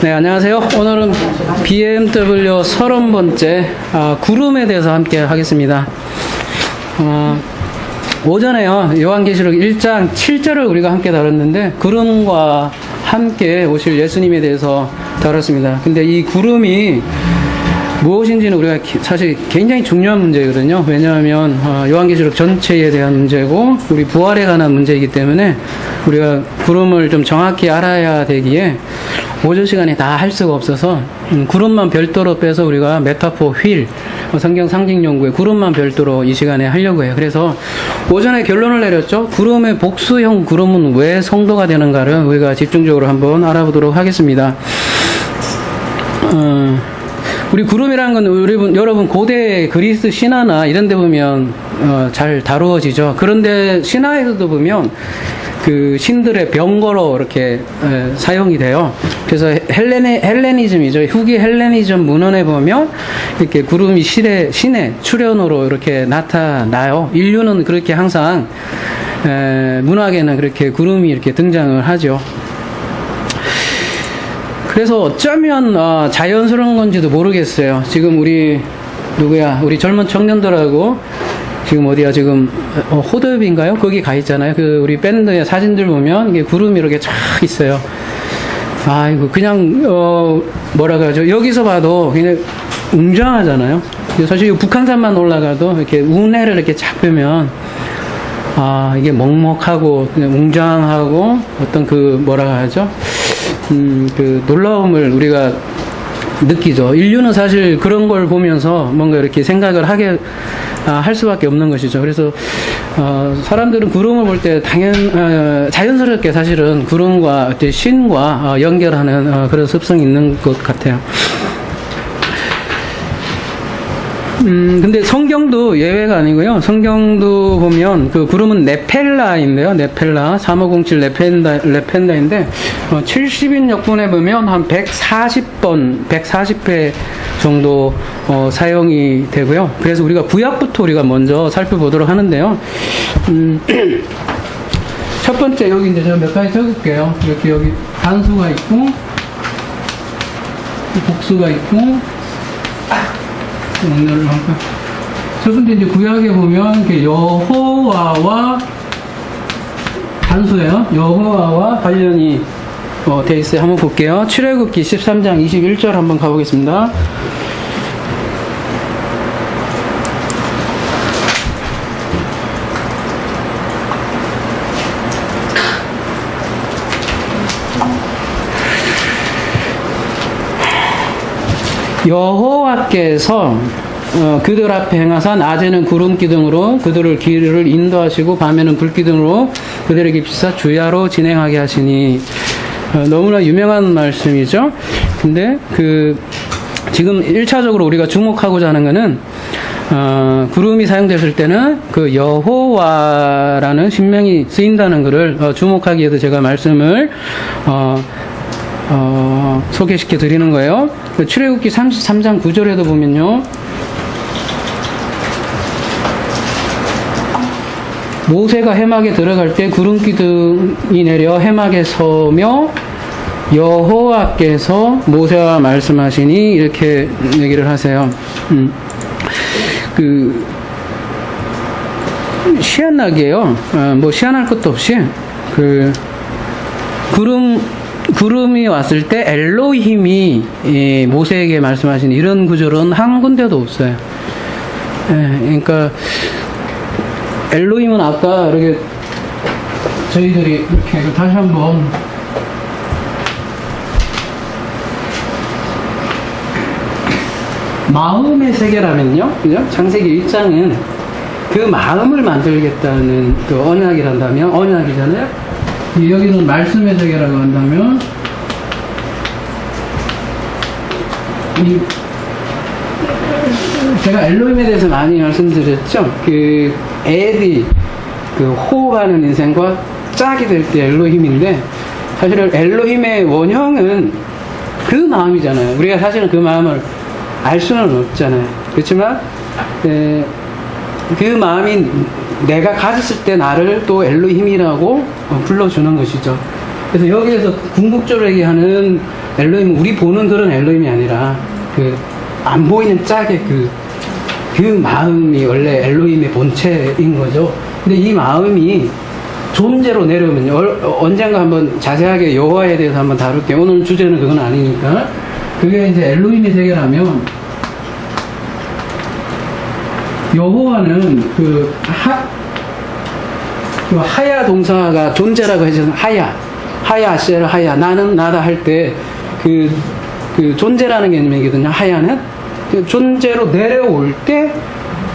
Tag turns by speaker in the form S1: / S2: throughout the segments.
S1: 네, 안녕하세요. 오늘은 BMW 30번째 구름에 대해서 함께 하겠습니다. 오전에요, 요한계시록 1장 7절을 우리가 함께 다뤘는데, 구름과 함께 오실 예수님에 대해서 다뤘습니다. 근데 이 구름이 무엇인지는 우리가 사실 굉장히 중요한 문제거든요. 왜냐하면 요한계시록 전체에 대한 문제고 우리 부활에 관한 문제이기 때문에 우리가 구름을 좀 정확히 알아야 되기에 오전 시간에 다 할 수가 없어서 구름만 별도로 빼서 우리가 메타포 휠 성경 상징 연구에 구름만 별도로 이 시간에 하려고 해요. 그래서 오전에 결론을 내렸죠. 구름의 복수형 구름은 왜 성도가 되는가를 우리가 집중적으로 한번 알아보도록 하겠습니다. 우리 구름이라는 건 여러분 고대 그리스 신화나 이런 데 보면 잘 다루어지죠. 그런데 신화에서도 보면 그 신들의 병거로 이렇게 사용이 돼요. 그래서 헬레니즘이죠. 후기 헬레니즘 문헌에 보면 이렇게 구름이 신의 출현으로 이렇게 나타나요. 인류는 그렇게 항상 문학에는 그렇게 구름이 이렇게 등장을 하죠. 그래서 어쩌면 자연스러운 건지도 모르겠어요. 지금 우리 젊은 청년들하고 지금 어디야, 지금 호덥인가요? 거기 가 있잖아요. 그 우리 밴드의 사진들 보면 이게 구름이 이렇게 쫙 있어요. 아이고, 그냥 뭐라 그러죠? 여기서 봐도 그냥 웅장하잖아요. 사실 북한산만 올라가도 이렇게 운해를 이렇게 쫙 보면 이게 먹먹하고 그냥 웅장하고 어떤 그 뭐라 하죠? 그 놀라움을 우리가 느끼죠. 인류는 사실 그런 걸 보면서 뭔가 이렇게 생각을 할 수밖에 없는 것이죠. 그래서 사람들은 구름을 볼 때 자연스럽게 사실은 구름과 신과 연결하는 그런 습성이 있는 것 같아요. 근데 성경도 예외가 아니고요. 성경도 보면 그 구름은 네펠라인데요. 네펠라 3507 네펜다인데 70인 역분에 보면 한 140회 정도 사용이 되고요. 그래서 우리가 구약부터 우리가 먼저 살펴보도록 하는데요. 첫 번째 여기 이제 제가 몇 가지 적을게요. 이렇게 여기 단수가 있고 복수가 있고 첫 번째 이제 구약에 보면 여호와와 단수예요. 여호와와 관련이 돼 있어요. 한번 볼게요. 출애굽기 13장 21절 한번 가보겠습니다. 여호와께서 그들 앞에 행하사 낮에는 구름 기둥으로 그들을 길을 인도하시고 밤에는 불 기둥으로 그들에게 비추사 주야로 진행하게 하시니, 너무나 유명한 말씀이죠. 근데 지금 1차적으로 우리가 주목하고자 하는 것은 구름이 사용됐을 때는 그 여호와라는 신명이 쓰인다는 것을 주목하기 위해서 제가 말씀을 소개시켜 드리는 거예요. 출애굽기 33장 9절에도 보면요, 모세가 해막에 들어갈 때 구름 기둥이 내려 해막에 서며 여호와께서 모세와 말씀하시니 이렇게 얘기를 하세요. 희한하게요, 뭐 희한할 것도 없이 구름이 왔을 때 엘로힘이 모세에게 말씀하신 이런 구절은 한 군데도 없어요. 그러니까 엘로힘은 아까 이렇게 저희들이 이렇게 다시 한번 마음의 세계라면요, 그죠? 창세기 1장은 그 마음을 만들겠다는 그 언약이잖아요. 여기는 말씀의 세계라고 한다면 제가 엘로힘에 대해서 많이 말씀드렸죠. 호흡하는 인생과 짝이 될 때 엘로힘인데, 사실은 엘로힘의 원형은 그 마음이잖아요. 우리가 사실은 그 마음을 알 수는 없잖아요. 그렇지만 그 마음이 내가 가졌을 때 나를 또 엘로힘이라고 불러주는 것이죠. 그래서 여기에서 궁극적으로 얘기하는 엘로힘, 우리 보는 그런 엘로힘이 아니라, 그, 안 보이는 짝의 그 마음이 원래 엘로힘의 본체인 거죠. 근데 이 마음이 존재로 내려오면요. 언젠가 한번 자세하게 여호와에 대해서 한번 다룰게요. 오늘 주제는 그건 아니니까. 그게 이제 엘로힘의 세계라면, 여호와는 그 하야 동사가 존재라고 해서 하야, 셀, 하야, 나는 나다 할 때 그 존재라는 개념이거든요. 하야는 존재로 내려올 때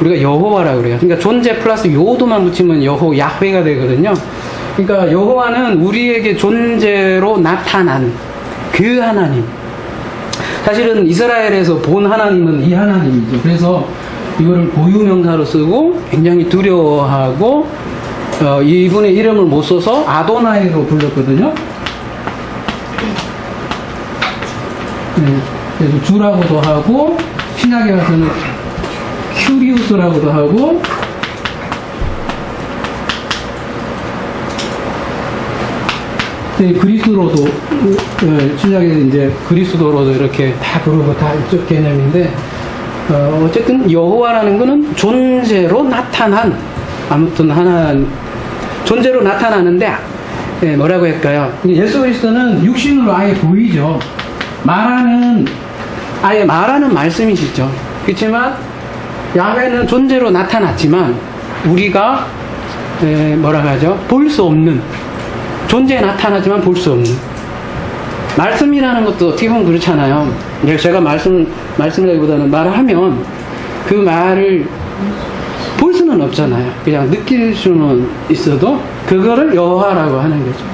S1: 우리가 여호와라고 그래요. 그러니까 존재 플러스 요도만 붙이면 야훼가 되거든요. 그러니까 여호와는 우리에게 존재로 나타난 그 하나님. 사실은 이스라엘에서 본 하나님은 이 하나님이죠. 그래서 이거를 고유명사로 쓰고 굉장히 두려워하고 이분의 이름을 못 써서 아도나이로 불렀거든요. 그래서 주라고도 하고 신약에 가서는 큐리우스라고도 하고 그리스로도 신약에 이제 그리스도로도 이렇게 다 그러고 다 이쪽 개념인데 어쨌든 여호와라는 것은 존재로 나타난 아무튼 하나 존재로 나타나는데 뭐라고 할까요? 예수 그리스도는 육신으로 아예 보이죠. 아예 말하는 말씀이시죠. 그렇지만 야훼는 존재로 나타났지만 우리가 뭐라고 하죠? 볼 수 없는 존재에 나타나지만 볼 수 없는 말씀이라는 것도 어떻게 보면 그렇잖아요. 제가 말씀이라기보다는 말을 하면 그 말을 볼 수는 없잖아요. 그냥 느낄 수는 있어도 그거를 여호와라고 하는 거죠.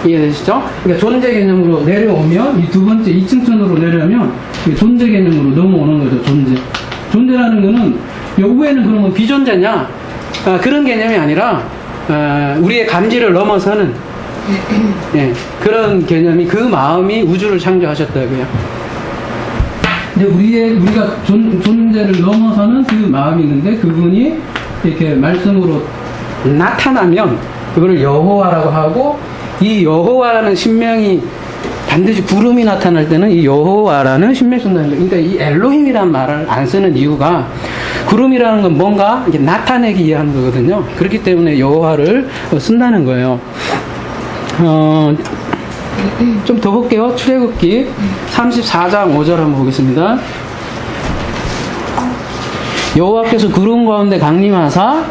S1: 이해되시죠? 그러니까 존재 개념으로 내려오면 이 두 번째 2층천으로 내려오면 존재 개념으로 넘어오는 거죠. 존재라는 거는 여우에는 그러면 비존재냐? 그런 개념이 아니라 우리의 감지를 넘어서는 그런 개념이 그 마음이 우주를 창조하셨다고요. 근데 우리가 존재를 넘어서는 그 마음이 있는데 그분이 이렇게 말씀으로 나타나면 그거를 여호와라고 하고 이 여호와라는 신명이 반드시 구름이 나타날 때는 이 여호와라는 신명이 쓴다는 거예요. 그러니까 이 엘로힘이라는 말을 안 쓰는 이유가 구름이라는 건 뭔가 이게 나타내기 위한 거거든요. 그렇기 때문에 여호와를 쓴다는 거예요. 좀 더 볼게요. 출애굽기 34장 5절 한번 보겠습니다. 여호와께서 구름 가운데 강림하사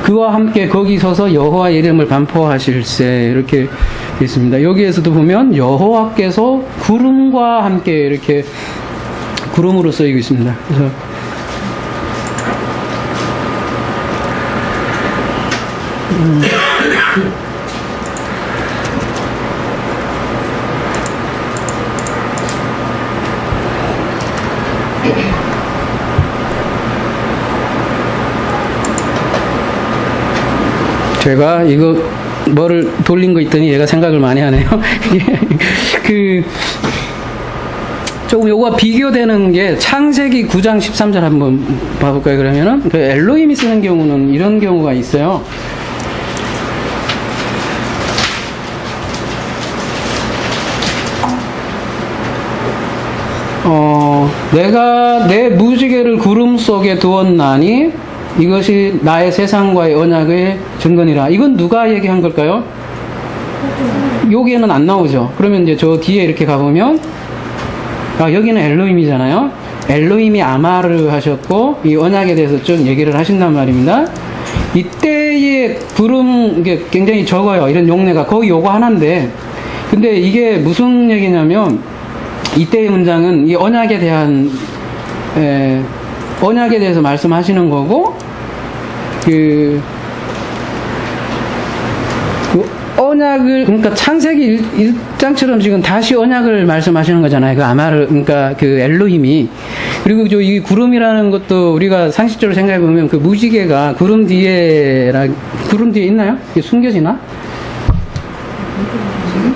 S1: 그와 함께 거기 서서 여호와의 이름을 반포하실세 이렇게 있습니다. 여기에서도 보면 여호와께서 구름과 함께 이렇게 구름으로 쓰이고 있습니다. 그래서 제가 이거 뭐를 돌린 거 있더니 얘가 생각을 많이 하네요. 조금 요거와 비교되는 게 창세기 9장 13절 한번 봐볼까요? 그러면은 그 엘로힘이 쓰는 경우는 이런 경우가 있어요. 내가 내 무지개를 구름 속에 두었나니 이것이 나의 세상과의 언약의 증거니라. 이건 누가 얘기한 걸까요? 여기에는 안 나오죠. 그러면 이제 저 뒤에 이렇게 가보면 여기는 엘로힘이잖아요. 엘로힘이 아마르 하셨고 이 언약에 대해서 좀 얘기를 하신단 말입니다. 이때의 구름 이게 굉장히 적어요. 이런 용례가 거의 요거 하나인데 근데 이게 무슨 얘기냐면 이때의 문장은 이 언약에 대한 언약에 대해서 말씀하시는 거고 그 언약을 그러니까 창세기 1장처럼 지금 다시 언약을 말씀하시는 거잖아요. 그 아마르 그러니까 그 엘로힘이 그리고 이 구름이라는 것도 우리가 상식적으로 생각해 보면 그 무지개가 구름 뒤에 있나요? 이게 숨겨지나?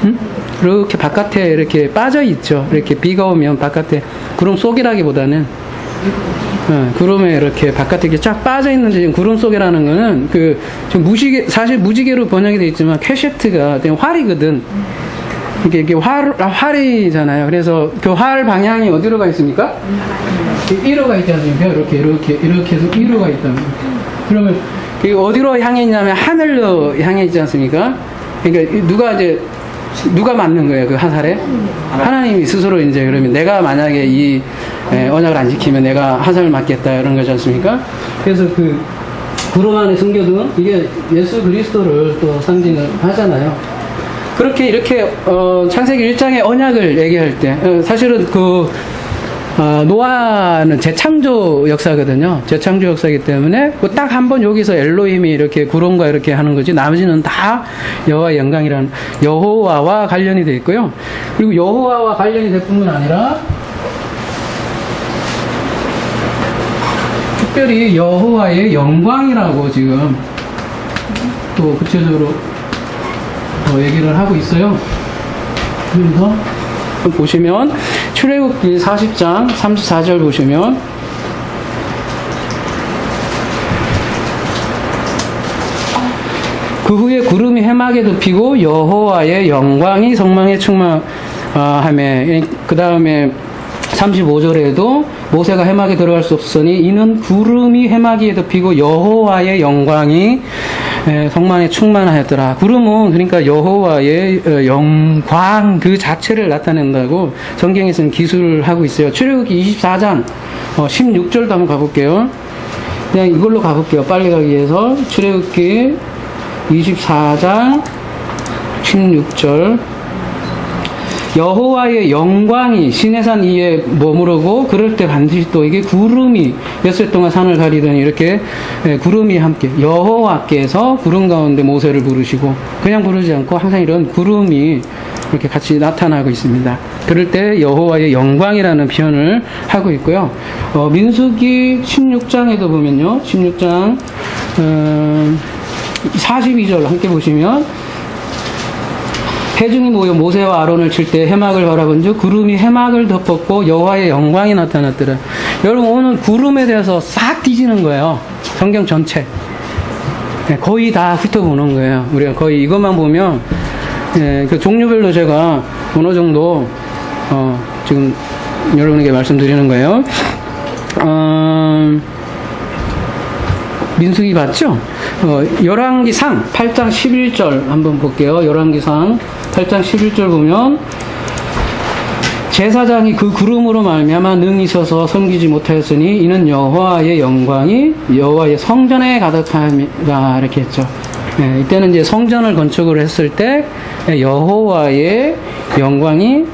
S1: 응? 이렇게 바깥에 이렇게 빠져 있죠. 이렇게 비가 오면 바깥에 구름 속이라기보다는 구름에 이렇게 바깥에 이렇게 쫙 빠져 있는데 지금 구름 속이라는 거는 지금 사실 무지개로 번역이 되어 있지만 퀘셰트가 활이거든. 이게 활이잖아요. 그래서 그 활 방향이 어디로 가 있습니까? 이로 가 있지 않습니까? 이렇게 해서 이로 가 있다. 그러면 이게 어디로 향해 있냐면 하늘로 향해 있지 않습니까? 그러니까 누가 맞는 거예요? 그 화살에? 하나님이 스스로 이제 그러면 내가 만약에 이 언약을 안 지키면 내가 화살을 맞겠다 이런 거지 않습니까? 그래서 그 구름 안에 숨겨둔 이게 예수 그리스도를 또 상징을 하잖아요. 그렇게 이렇게 창세기 1장의 언약을 얘기할 때 사실은 노아는 재창조 역사거든요. 재창조 역사이기 때문에 딱 한 번 여기서 엘로힘이 이렇게 구름과 이렇게 하는 거지 나머지는 다 여호와의 영광이라는 여호와와 관련이 되어 있고요. 그리고 여호와와 관련이 될 뿐만 아니라 특별히 여호와의 영광이라고 지금 또 구체적으로 얘기를 하고 있어요. 그래서 보시면 출애굽기 40장 34절 보시면 그 후에 구름이 해막에 덮이고 여호와의 영광이 성막에 충만하며 그 다음에 35절에도 모세가 해막에 들어갈 수 없으니 이는 구름이 해막에 덮이고 여호와의 영광이 성만에 충만하였더라. 구름은 그러니까 여호와의 영광 그 자체를 나타낸다고 성경에서는 기술을 하고 있어요. 출애굽기 24장 16절도 한번 가볼게요. 그냥 이걸로 가볼게요. 빨리 가기 위해서 출애굽기 24장 16절 여호와의 영광이 시내산 위에 머무르고 그럴 때 반드시 또 이게 구름이 몇 해 동안 산을 가리더니 이렇게 구름이 함께 여호와께서 구름 가운데 모세를 부르시고 그냥 부르지 않고 항상 이런 구름이 이렇게 같이 나타나고 있습니다. 그럴 때 여호와의 영광이라는 표현을 하고 있고요. 민수기 16장에도 보면요. 16장 42절 함께 보시면 회중이 모여 모세와 아론을 칠 때 해막을 바라본즉 구름이 해막을 덮었고 여호와의 영광이 나타났더라. 여러분 오늘 구름에 대해서 싹 뒤지는 거예요. 성경 전체 거의 다 훑어보는 거예요. 우리가 거의 이것만 보면 그 종류별로 제가 어느 정도 지금 여러분에게 말씀드리는 거예요. 민수기 봤죠? 열왕기상 8장 11절 한번 볼게요. 열왕기상 8장 11절 보면 제사장이 그 구름으로 말미암아 능히 서서 섬기지 못하였으니 이는 여호와의 영광이 여호와의 성전에 가득함이라 이렇게 했죠. 이때는 이제 성전을 건축을 했을 때 여호와의 영광이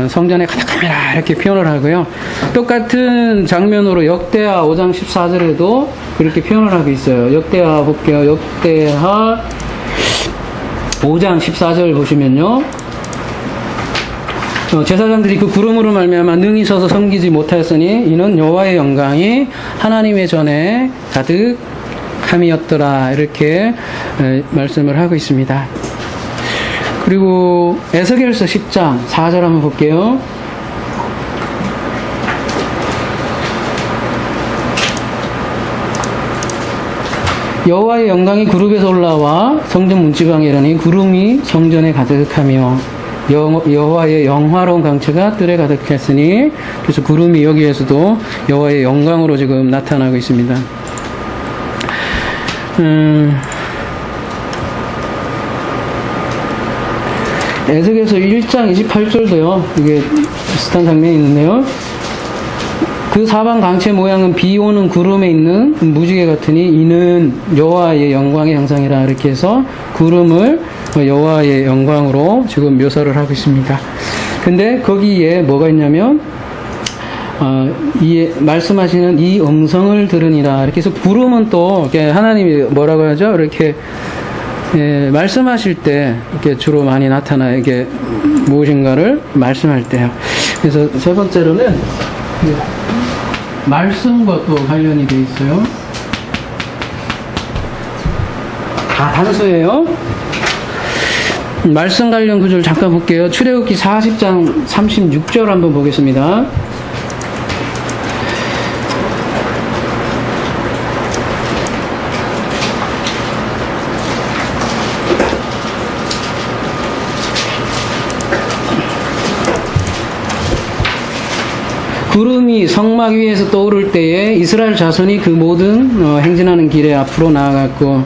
S1: 성전에 가득함이라 이렇게 표현을 하고요. 똑같은 장면으로 역대하 5장 14절에도 그렇게 표현을 하고 있어요. 역대하 볼게요. 역대하 5장 14절 보시면요. 제사장들이 그 구름으로 말미암아 능히 서서 섬기지 못하였으니 이는 여호와의 영광이 하나님의 전에 가득함이었더라 이렇게 말씀을 하고 있습니다. 그리고 에스겔서 10장 4절 한번 볼게요. 여호와의 영광이 구름에서 올라와 성전 문지방에 이르니 구름이 성전에 가득하며 여호와의 영화로운 강체가 뜰에 가득했으니 그래서 구름이 여기에서도 여호와의 영광으로 지금 나타나고 있습니다. 에스겔서 1장 28절도요. 이게 비슷한 장면이 있는데요. 그 사방 강체 모양은 비 오는 구름에 있는 무지개 같으니 이는 여호와의 영광의 형상이라 이렇게 해서 구름을 여호와의 영광으로 지금 묘사를 하고 있습니다. 근데 거기에 뭐가 있냐면 이 말씀하시는 이 음성을 들으니라 이렇게 해서 구름은 또 하나님이 뭐라고 하죠? 이렇게 말씀하실 때 이렇게 주로 많이 나타나요. 이게 무엇인가를 말씀할 때요. 그래서 세 번째로는 말씀과 또 관련이 돼 있어요. 다 단수예요. 말씀 관련 구절 잠깐 볼게요. 출애굽기 40장 36절 한번 보겠습니다. 구름이 성막 위에서 떠오를 때에 이스라엘 자손이 그 모든 행진하는 길에 앞으로 나아갔고,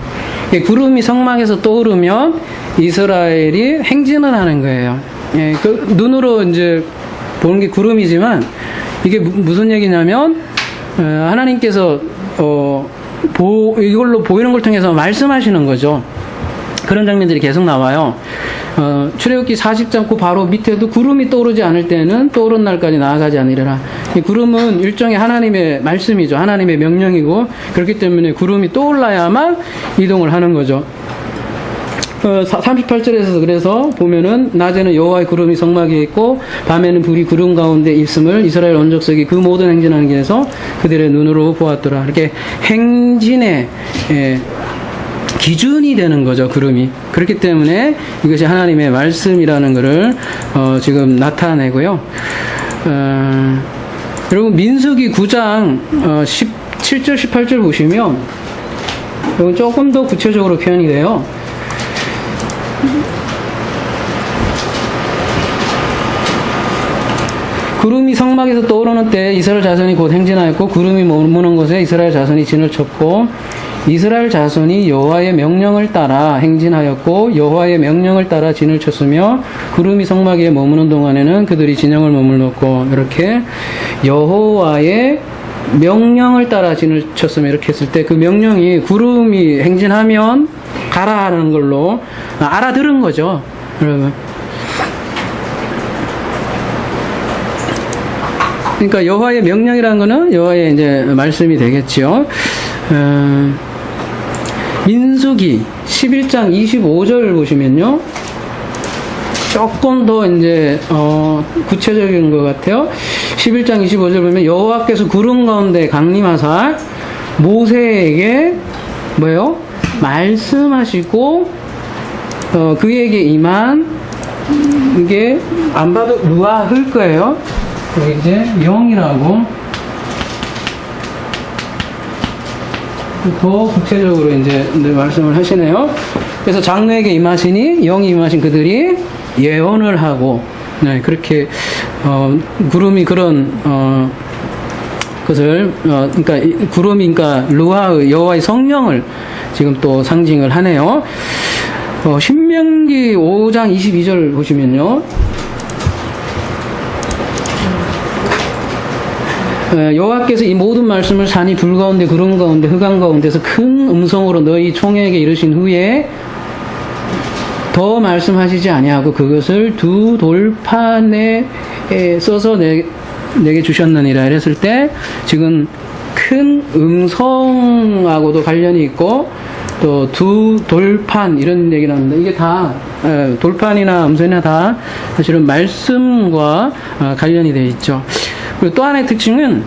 S1: 구름이 성막에서 떠오르면 이스라엘이 행진을 하는 거예요. 예, 그 눈으로 이제 보는 게 구름이지만 이게 무슨 얘기냐면 하나님께서 이걸로 보이는 걸 통해서 말씀하시는 거죠. 그런 장면들이 계속 나와요. 출애굽기 40장 그 바로 밑에도 구름이 떠오르지 않을 때는 떠오른 날까지 나아가지 않으리라. 이 구름은 일종의 하나님의 말씀이죠. 하나님의 명령이고, 그렇기 때문에 구름이 떠올라야만 이동을 하는 거죠. 38절에서 그래서 보면은 낮에는 여호와의 구름이 성막에 있고 밤에는 불이 구름 가운데 있음을 이스라엘 원족속이 그 모든 행진하는 길에서 그들의 눈으로 보았더라. 이렇게 행진의 기준이 되는 거죠, 구름이. 그렇기 때문에 이것이 하나님의 말씀이라는 것을 지금 나타내고요. 여러분 민수기 9장 17절 18절 보시면 이건 조금 더 구체적으로 표현이 돼요. 구름이 성막에서 떠오르는 때 이스라엘 자손이 곧 행진하였고, 구름이 머무는 곳에 이스라엘 자손이 진을 쳤고, 이스라엘 자손이 여호와의 명령을 따라 행진하였고 여호와의 명령을 따라 진을 쳤으며, 구름이 성막에 머무는 동안에는 그들이 진영을 머물렀고, 이렇게 여호와의 명령을 따라 진을 쳤으며 이렇게 했을 때 그 명령이 구름이 행진하면 가라 하는 걸로 알아들은 거죠, 여러분. 그러니까 여호와의 명령이라는 거는 여호와의 이제 말씀이 되겠지요. 민수기 11장 25절 보시면요, 조금 더 이제 구체적인 것 같아요. 11장 25절 보면 여호와께서 구름 가운데 강림하사 모세에게 뭐요? 말씀하시고 그에게 임한, 이게 안 봐도 루아흐일 거예요. 여기 이제 영이라고 더 구체적으로 이제 말씀을 하시네요. 그래서 장로에게 임하시니 영이 임하신 그들이 예언을 하고, 네, 그렇게 구름이 그런 것을 그러니까 구름이 그러니까 루아의 여호와의 성령을 지금 또 상징을 하네요. 신명기 5장 22절 보시면요, 여호와께서 이 모든 말씀을 산이 불 가운데 구름 가운데 흑암 가운데서 큰 음성으로 너희 총회에게 이르신 후에 더 말씀하시지 아니하고 그것을 두 돌판에 써서 내게 주셨느니라 이랬을 때, 지금 큰 음성하고도 관련이 있고 또 두 돌판 이런 얘기를 합니다. 이게 다 돌판이나 음성이나 다 사실은 말씀과 관련이 되어 있죠. 그리고 또 하나의 특징은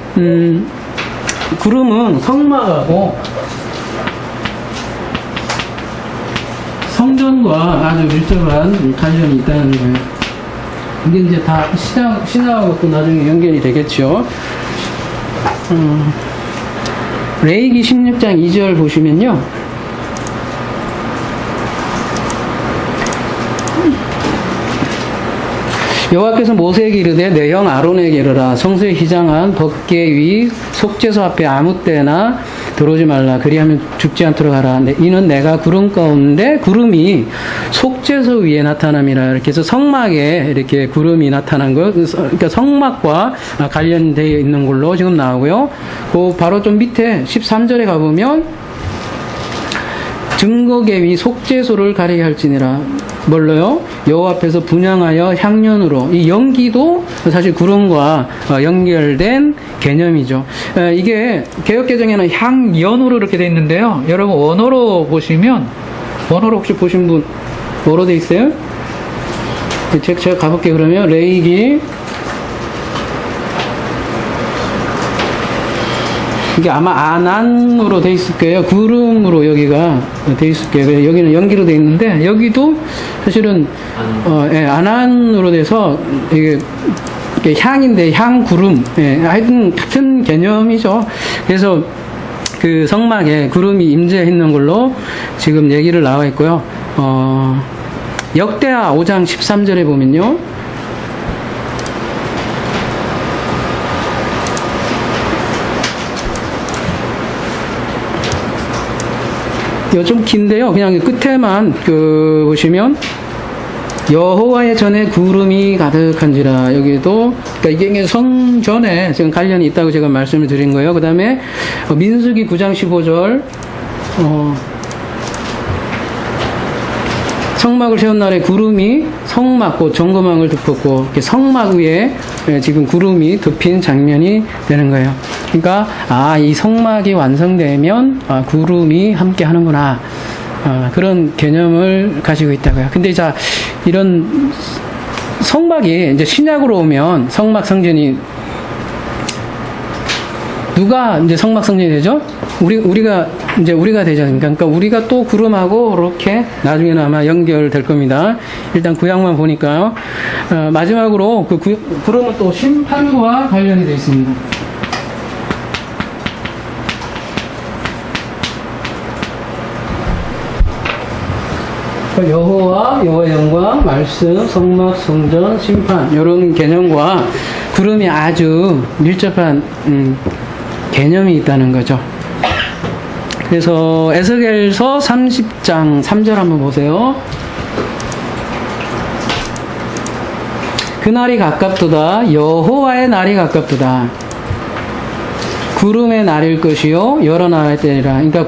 S1: 구름은 성막하고 성전과 아주 밀접한 관련이 있다는 거예요. 이게 이제 다 신학하고 또 나중에 연결이 되겠죠. 레위기 16장 2절 보시면요, 여호와께서 모세에게 이르되 내 형 아론에게 이르라. 성소에 휘장한 덮개 위 속죄소 앞에 아무 때나 들어오지 말라. 그리하면 죽지 않도록 하라. 이는 내가 구름 가운데 구름이 속죄소 위에 나타남이라. 이렇게 해서 성막에 이렇게 구름이 나타난 거, 그러니까 성막과 관련되어 있는 걸로 지금 나오고요. 그 바로 좀 밑에 13절에 가보면 증거계 위 속죄소를 가리게 할지니라. 뭘로요? 여호와 앞에서 분향하여 향연으로. 이 연기도 사실 구름과 연결된 개념이죠. 이게 개역개정에는 향연으로 이렇게 되어 있는데요, 여러분 원어로 보시면, 원어로 혹시 보신 분 뭐로 되어 있어요? 제가 가볼게요. 그러면 레위기, 이게 아마 안안으로 돼 있을 거예요. 구름으로 여기가 돼 있을 거예요. 여기는 연기로 돼 있는데 여기도 사실은 안안으로 돼서 이게 향인데 향구름, 하여튼 같은 개념이죠. 그래서 그 성막에 구름이 임재해 있는 걸로 지금 얘기를 나와 있고요. 역대하 5장 13절에 보면요, 이거 좀 긴데요. 그냥 끝에만 보시면 여호와의 전에 구름이 가득한지라. 여기도 그러니까 이게 성전에 지금 관련이 있다고 제가 말씀을 드린 거예요. 그 다음에 민수기 9장 15절 성막을 세운 날에 구름이 성막, 곧 정거망을 덮었고, 이렇게 성막 위에 지금 구름이 덮인 장면이 되는 거예요. 그러니까, 이 성막이 완성되면, 구름이 함께 하는구나. 그런 개념을 가지고 있다고요. 근데 자, 이런 성막이 이제 신약으로 오면 성막 성전이 누가 이제 성막 성전이 되죠? 우리가 되지 않습니까? 그러니까 우리가 또 구름하고 이렇게 나중에는 아마 연결될 겁니다. 일단 구약만 보니까요. 마지막으로 구름은 또 심판과 관련이 되어 있습니다. 여호와의 영광, 말씀, 성막, 성전, 심판 이런 개념과 구름이 아주 밀접한 개념이 있다는 거죠. 그래서 에스겔서 30장 3절 한번 보세요. 그날이 가깝도다. 여호와의 날이 가깝도다. 구름의 날일 것이요 여러 나라의 때리라. 그러니까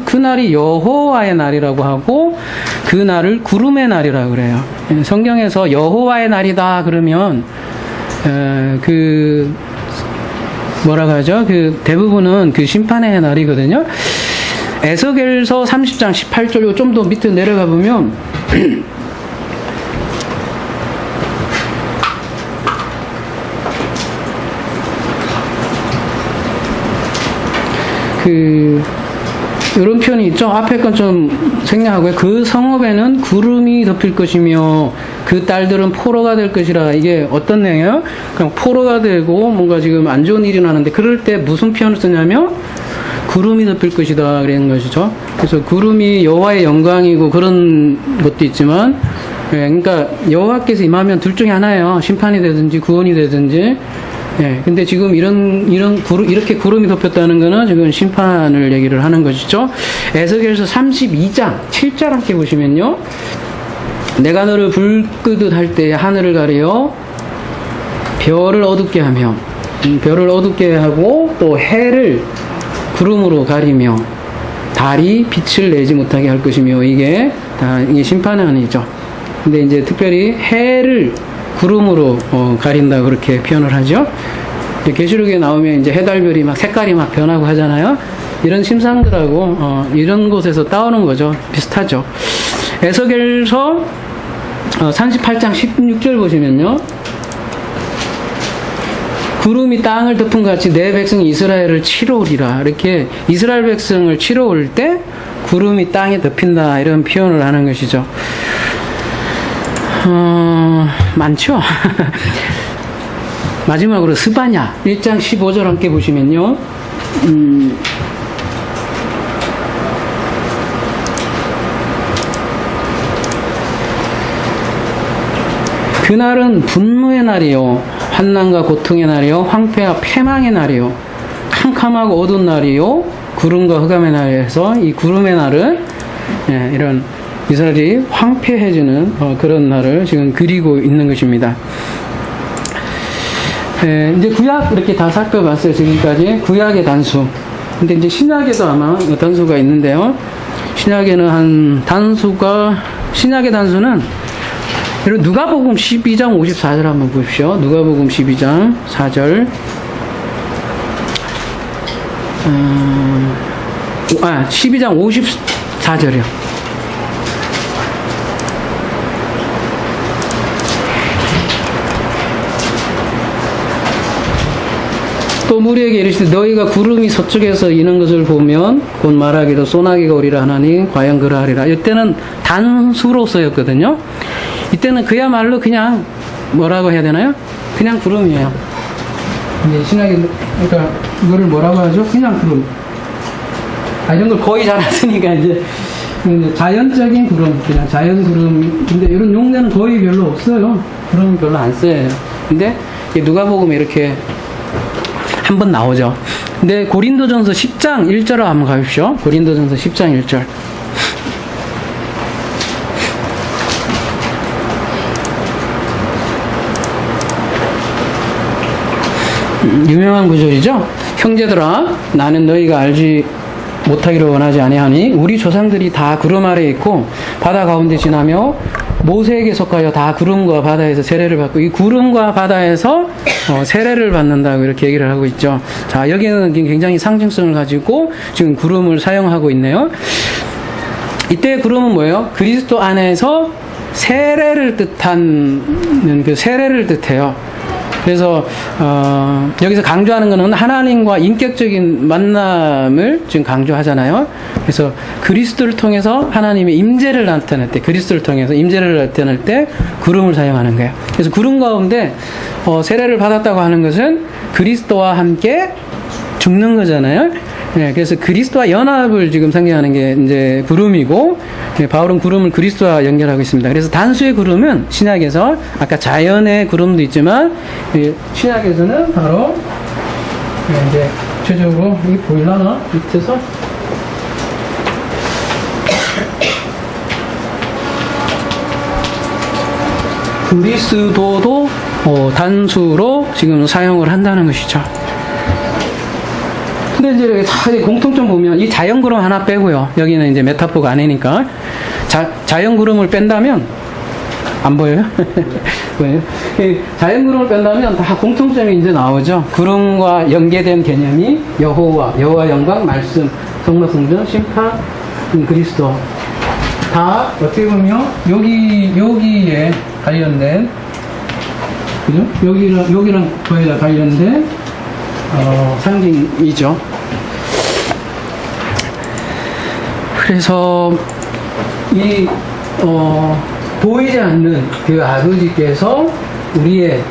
S1: 그날이 여호와의 날이라고 하고 그 날을 구름의 날이라고 그래요. 성경에서 여호와의 날이다 그러면 뭐라고 하죠? 대부분은 심판의 날이거든요. 에스겔서 30장 18절 좀 더 밑에 내려가 보면 이런 표현이 있죠. 앞에 건 좀 생략하고요. 그 성읍에는 구름이 덮일 것이며 그 딸들은 포로가 될 것이라. 이게 어떤 내용이에요? 그냥 포로가 되고 뭔가 지금 안 좋은 일이 나는데 그럴 때 무슨 표현을 쓰냐면 구름이 덮일 것이다 그러는 것이죠. 그래서 구름이 여호와의 영광이고 그런 것도 있지만, 그러니까 여호와께서 임하면 둘 중에 하나예요. 심판이 되든지 구원이 되든지. 근데 지금 이렇게 구름이 덮였다는 거는 지금 심판을 얘기를 하는 것이죠. 에스겔서 32장 7절 함께 보시면요. 내가 너를 불 끄듯 할 때 하늘을 가려 별을 어둡게 하며, 별을 어둡게 하고 또 해를 구름으로 가리며 달이 빛을 내지 못하게 할 것이며. 이게 심판의 안이죠. 근데 이제 특별히 해를 구름으로 가린다 그렇게 표현을 하죠. 계시록에 나오면 이제 해달별이 막 색깔이 막 변하고 하잖아요. 이런 심상들하고 이런 곳에서 따오는 거죠. 비슷하죠. 에스겔서 38장 16절 보시면요. 구름이 땅을 덮은 같이 내 백성 이스라엘을 치러 오리라. 이렇게 이스라엘 백성을 치러 올 때 구름이 땅에 덮인다 이런 표현을 하는 것이죠. 많죠? 마지막으로 스바냐 1장 15절 함께 보시면요. 그날은 분노의 날이요 환난과 고통의 날이요 황폐와 패망의 날이요 캄캄하고 어두운 날이요 구름과 흑암의 날에서 이 구름의 날은 이런 이스라엘이 황폐해지는 그런 날을 지금 그리고 있는 것입니다. 이제 구약 이렇게 다 살펴봤어요. 지금까지 구약의 단수. 근데 이제 신약에도 아마 단수가 있는데요. 신약의 단수는 여러분 누가복음 12장 54절 한번 보십시오. 누가복음 12장 4절. 12장 54절이요. 또 무리에게 이르시되 너희가 구름이 서쪽에서 이는 것을 보면 곧 말하기도 소나기가 오리라 하나니 과연 그러하리라. 이때는 단수로 쓰였거든요. 이때는 그야말로 그냥 뭐라고 해야 되나요? 그냥 구름이에요. 이제 신학이 그러니까 이거를 뭐라고 하죠? 그냥 구름. 이런 걸 거의 잘 안 쓰니까 이제 자연적인 구름, 그냥 자연 구름. 근데 이런 용례는 거의 별로 없어요. 구름 별로 안 써요. 근데 누가복음에 이렇게 한번 나오죠. 근데 고린도전서 10장 1절을 한번 가십시오. 고린도전서 10장 1절. 유명한 구절이죠. 형제들아, 나는 너희가 알지 못하기를 원하지 아니하니 우리 조상들이 다 구름 아래에 있고 바다 가운데 지나며 모세에게 속하여 다 구름과 바다에서 세례를 받고 이 구름과 바다에서 세례를 받는다고 이렇게 얘기를 하고 있죠. 자, 여기는 굉장히 상징성을 가지고 지금 구름을 사용하고 있네요. 이때 구름은 뭐예요? 그리스도 안에서 세례를 뜻하는 그 세례를 뜻해요. 그래서 여기서 강조하는 것은 하나님과 인격적인 만남을 지금 강조하잖아요. 그래서 그리스도를 통해서 하나님의 임재를 나타낼 때, 그리스도를 통해서 임재를 나타낼 때 구름을 사용하는 거예요. 그래서 구름 가운데 세례를 받았다고 하는 것은 그리스도와 함께 죽는 거잖아요. 네, 그래서 그리스도와 연합을 지금 상징하는 게 이제 구름이고, 네, 바울은 구름을 그리스도와 연결하고 있습니다. 그래서 단수의 구름은 신약에서 아까 자연의 구름도 있지만 신약에서는 바로 이제 구체적으로 이게 보일라나 밑에서 그리스도도 단수로 지금 사용을 한다는 것이죠. 근데 이제 공통점 보면 이 자연 구름 하나 빼고요. 여기는 이제 메타포가 아니니까 자연 구름을 뺀다면 안 보여요? 왜요? 자연 구름을 뺀다면 다 공통점이 이제 나오죠. 구름과 연계된 개념이 여호와 영광, 말씀, 성막 성전, 심판, 그리스도. 다 어떻게 보면 여기에 관련된, 그죠? 여기랑 거의 다 관련된 상징이죠. 그래서 이 보이지 않는 그 아버지께서 우리의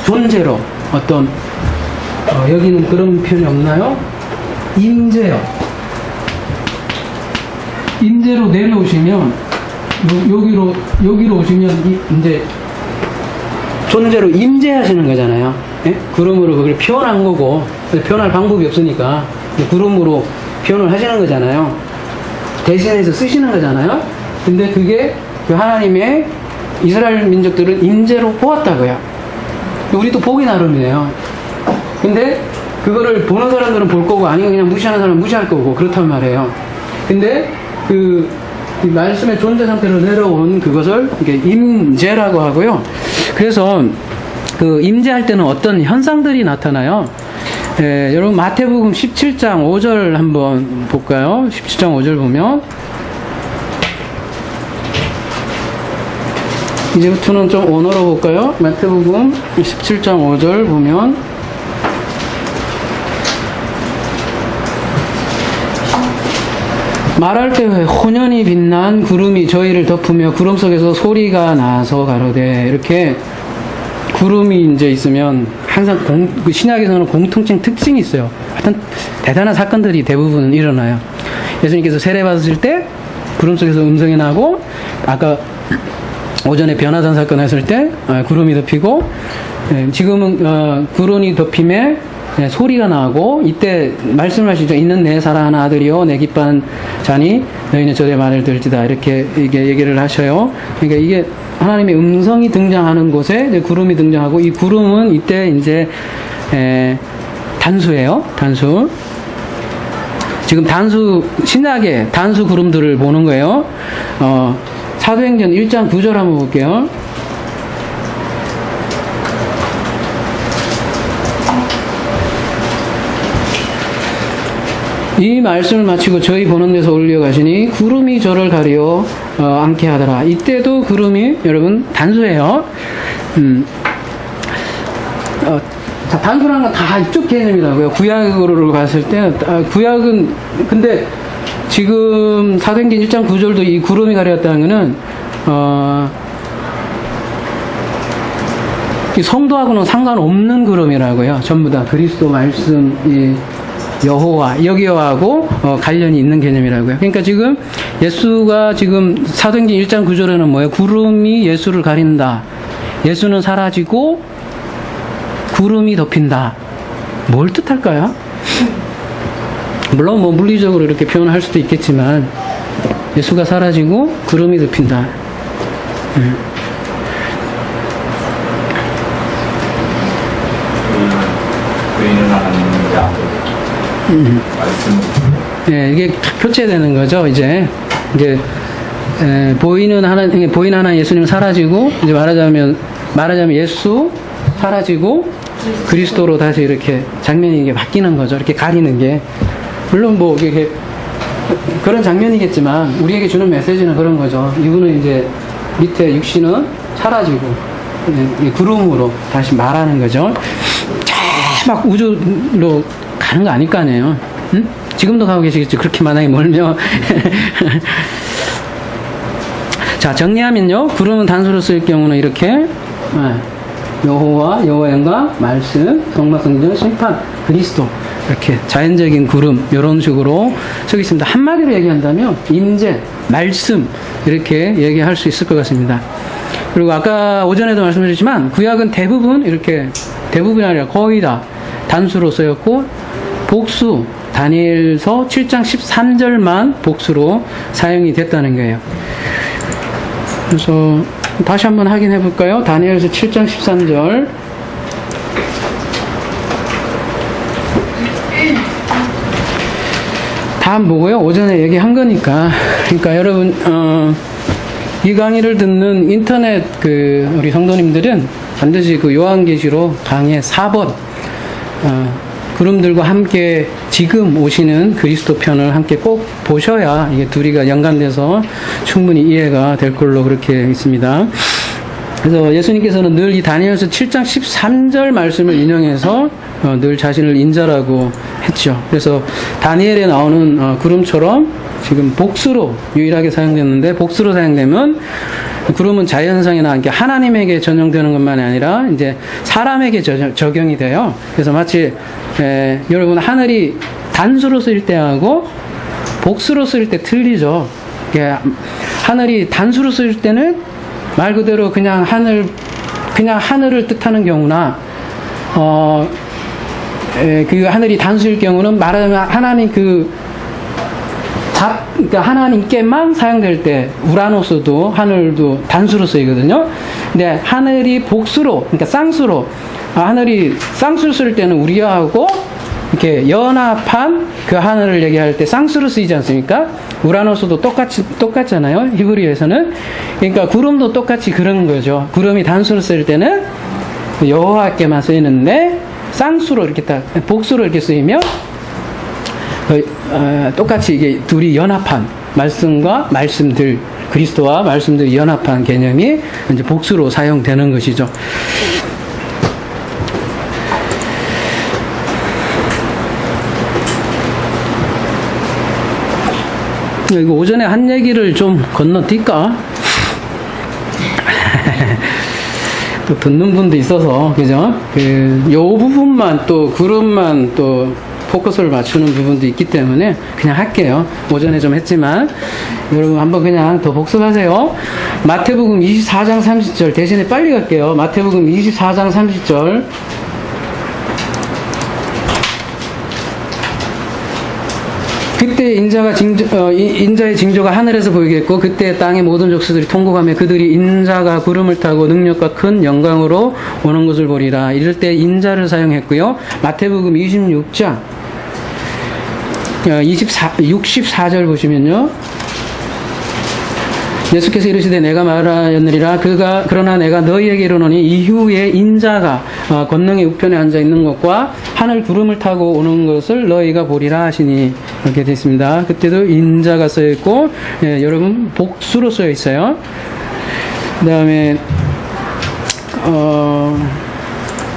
S1: 존재로 어떤 여기는 그런 표현이 없나요? 임재요. 임재로 내려오시면 여기로 오시면 이제 존재로 임재하시는 거잖아요. 예? 구름으로 그걸 표현한 거고, 표현할 방법이 없으니까 구름으로 표현을 하시는 거잖아요. 대신해서 쓰시는 거잖아요. 근데 그게 그 하나님의 이스라엘 민족들은 임재로 보았다고요. 우리도 보기 나름이에요. 근데 그거를 보는 사람들은 볼 거고, 아니면 그냥 무시하는 사람은 무시할 거고, 그렇단 말이에요. 근데 그 말씀의 존재 상태로 내려온 그것을 이렇게 임재라고 하고요. 그래서 그 임재할 때는 어떤 현상들이 나타나요? 여러분 마태복음 17장 5절 한번 볼까요? 17장 5절 보면 이제부터는 좀 언어로 볼까요? 마태복음 17장 5절 보면 말할 때 혼연히 빛난 구름이 저희를 덮으며 구름 속에서 소리가 나서 가로되, 이렇게 구름이 이제 있으면 항상 그 신약에서는 공통적 특징이 있어요. 하여튼 대단한 사건들이 대부분 일어나요. 예수님께서 세례 받으실 때 구름 속에서 음성이 나고, 아까 오전에 변화산 사건 했을 때 구름이 덮이고, 지금은 구름이 덮임에 소리가 나고, 이때 말씀하시죠. 있는 내 사랑하는 아들이요 내 기뻐하는 자니 너희는 저의 말을 들을지다, 이렇게 얘기를 하셔요. 그러니까 이게 하나님의 음성이 등장하는 곳에 이제 구름이 등장하고, 이 구름은 이때 이제 단수예요. 단수. 지금 신약의 단수 구름들을 보는 거예요. 사도행전 1장 9절 한번 볼게요. 이 말씀을 마치고 저희 보는 데서 올려가시니 구름이 저를 가리어 앉게 하더라. 이때도 구름이 여러분 단수예요. 자, 단수라는 건 다 이쪽 개념이라고요. 구약으로 봤을 때, 구약은 근데 지금 사도행전 1장 9절도 이 구름이 가렸다는 거는 이 성도하고는 상관없는 구름이라고요. 전부 다 그리스도 말씀, 여호와, 여기와하고 관련이 있는 개념이라고요. 그러니까 지금 예수가 지금 사도행전 1장 9절에는 뭐예요? 구름이 예수를 가린다. 예수는 사라지고 구름이 덮인다. 뭘 뜻할까요? 물론 뭐 물리적으로 이렇게 표현할 수도 있겠지만, 예수가 사라지고 구름이 덮인다. 예, 이게 교체되는 거죠. 이제 보이는 하나 예수님 사라지고, 이제 말하자면 예수 사라지고 그리스도로 다시 이렇게 장면이 이게 바뀌는 거죠. 이렇게 가리는 게. 물론 뭐 이게 그런 장면이겠지만 우리에게 주는 메시지는 그런 거죠. 이분은 이제 밑에 육신은 사라지고 구름으로 다시 말하는 거죠. 막 우주로 가는 거 아닐 거 아니에요. 응? 지금도 가고 계시겠죠. 그렇게 만약에 멀면. 자, 정리하면요. 구름은 단수로 쓰일 경우는 이렇게 여호와, 여호와 영광, 말씀, 성막, 성전, 심판, 그리스도, 이렇게 자연적인 구름 이런 식으로 쓰고 있습니다. 한마디로 얘기한다면 임재, 말씀 이렇게 얘기할 수 있을 것 같습니다. 그리고 아까 오전에도 말씀드렸지만 구약은 대부분 이렇게, 대부분이 아니라 거의 다 단수로 쓰였고 복수, 다니엘서 7장 13절만 복수로 사용이 됐다는 거예요. 그래서 다시 한번 확인해 볼까요? 다니엘서 7장 13절. 다 보고요. 오전에 얘기한 거니까. 그러니까 여러분, 이 강의를 듣는 인터넷 우리 성도님들은 반드시 요한계시록 강의 4번, 구름들과 함께 지금 오시는 그리스도 편을 함께 꼭 보셔야 이게 둘이가 연관돼서 충분히 이해가 될 걸로 그렇게 있습니다. 그래서 예수님께서는 늘 이 다니엘서 7장 13절 말씀을 인용해서 늘 자신을 인자라고 했죠. 그래서 다니엘에 나오는 구름처럼 지금 복수로 유일하게 사용됐는데, 복수로 사용되면 구름은 자연상이나 하나님에게 전용되는 것만이 아니라 이제 사람에게 적용이 돼요. 그래서 마치 여러분 하늘이 단수로 쓰일 때하고 복수로 쓰일 때 틀리죠. 하늘이 단수로 쓰일 때는 말 그대로 그냥 하늘을 뜻하는 경우나 그 하늘이 단수일 경우는 말하자면 하나님 그러니까 하나님께만 사용될 때 우라노스도 하늘도 단수로 쓰이거든요. 근데 하늘이 복수로, 그러니까 쌍수로, 하늘이 쌍수로 쓸 때는 우리하고 이렇게 연합한 그 하늘을 얘기할 때 쌍수로 쓰이지 않습니까? 우라노스도 똑같잖아요. 히브리어에서는. 그러니까 구름도 똑같이 그런 거죠. 구름이 단수로 쓸 때는 여호와께만 쓰이는데 쌍수로 이렇게 복수로 이렇게 쓰이면 똑같이 이게 둘이 연합한 말씀과 말씀들, 그리스도와 말씀들이 연합한 개념이 이제 복수로 사용되는 것이죠. 이거 오전에 한 얘기를 좀 건너뛸까? 또 듣는 분도 있어서, 그죠? 요 부분만 또, 구름만 또, 포커스를 맞추는 부분도 있기 때문에 그냥 할게요. 오전에 좀 했지만 여러분 한번 그냥 더 복습하세요. 마태복음 24장 30절 대신에 빨리 갈게요. 마태복음 24장 30절. 그때 인자의 징조가 하늘에서 보이겠고 그때 땅의 모든 족속들이 통곡하며 그들이 인자가 구름을 타고 능력과 큰 영광으로 오는 것을 보리라. 이럴 때 인자를 사용했고요. 마태복음 26장 64절 보시면요. 예수께서 이르시되 내가 말하였느니라 그러나 내가 너희에게 이르노니 이후에 인자가 권능의 우편에 앉아 있는 것과 하늘 구름을 타고 오는 것을 너희가 보리라 하시니, 이렇게 되어 있습니다. 그때도 인자가 쓰여 있고, 여러분 복수로 쓰여 있어요. 그 다음에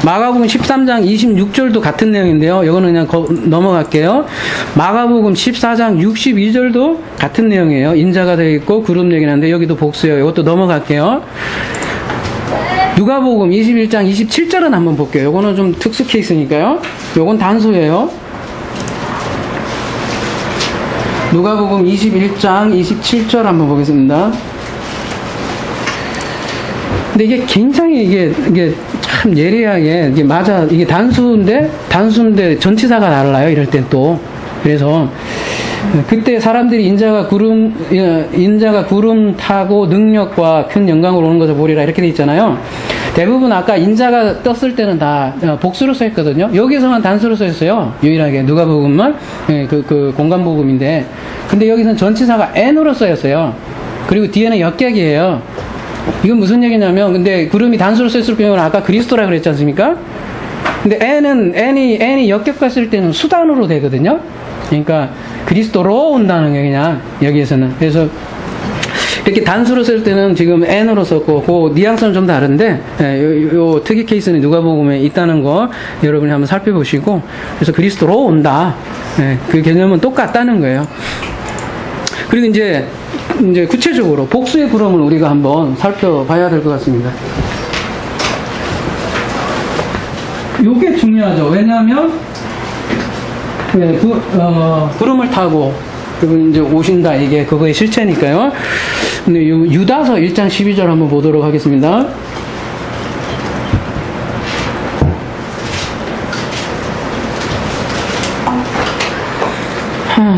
S1: 마가복음 13장 26절도 같은 내용인데요. 이거는 그냥 넘어갈게요. 마가복음 14장 62절도 같은 내용이에요. 인자가 되어 있고 구름 얘기는 한데 여기도 복수예요. 이것도 넘어갈게요. 누가복음 21장 27절은 한번 볼게요. 이거는 좀 특수 케이스니까요. 이건 단수예요. 누가복음 21장 27절 한번 보겠습니다. 근데 이게 굉장히 이게 참 예리하게 이게 단수인데 전치사가 달라요. 이럴 땐 또. 그래서 그때 사람들이 인자가 구름 타고 능력과 큰 영광으로 오는 것을 보리라 이렇게 돼 있잖아요. 대부분 아까 인자가 떴을 때는 다 복수로 써 있거든요. 여기서만 단수로 써 있어요. 유일하게 누가복음만 그 공간복음인데, 근데 여기서는 전치사가 n으로 써였어요. 그리고 뒤에는 역격이에요. 이건 무슨 얘기냐면, 근데 구름이 단수로 써 있을 경우는 아까 그리스도라 그랬지 않습니까? 근데 n이 역격했을 때는 수단으로 되거든요. 그러니까 그리스도로 온다는 게 그냥 여기에서는. 그래서 이렇게 단수로 쓸 때는 지금 n으로 썼고, 그 뉘앙스는 좀 다른데, 요 특이 케이스는 누가복음에 있다는 거 여러분이 한번 살펴보시고, 그래서 그리스도로 온다. 그 개념은 똑같다는 거예요. 그리고 이제 구체적으로 복수의 구름을 우리가 한번 살펴봐야 될 것 같습니다. 요게 중요하죠. 왜냐하면 구름을 타고 그리고 이제 오신다, 이게 그거의 실체니까요. 근데 유다서 1장 12절 한번 보도록 하겠습니다.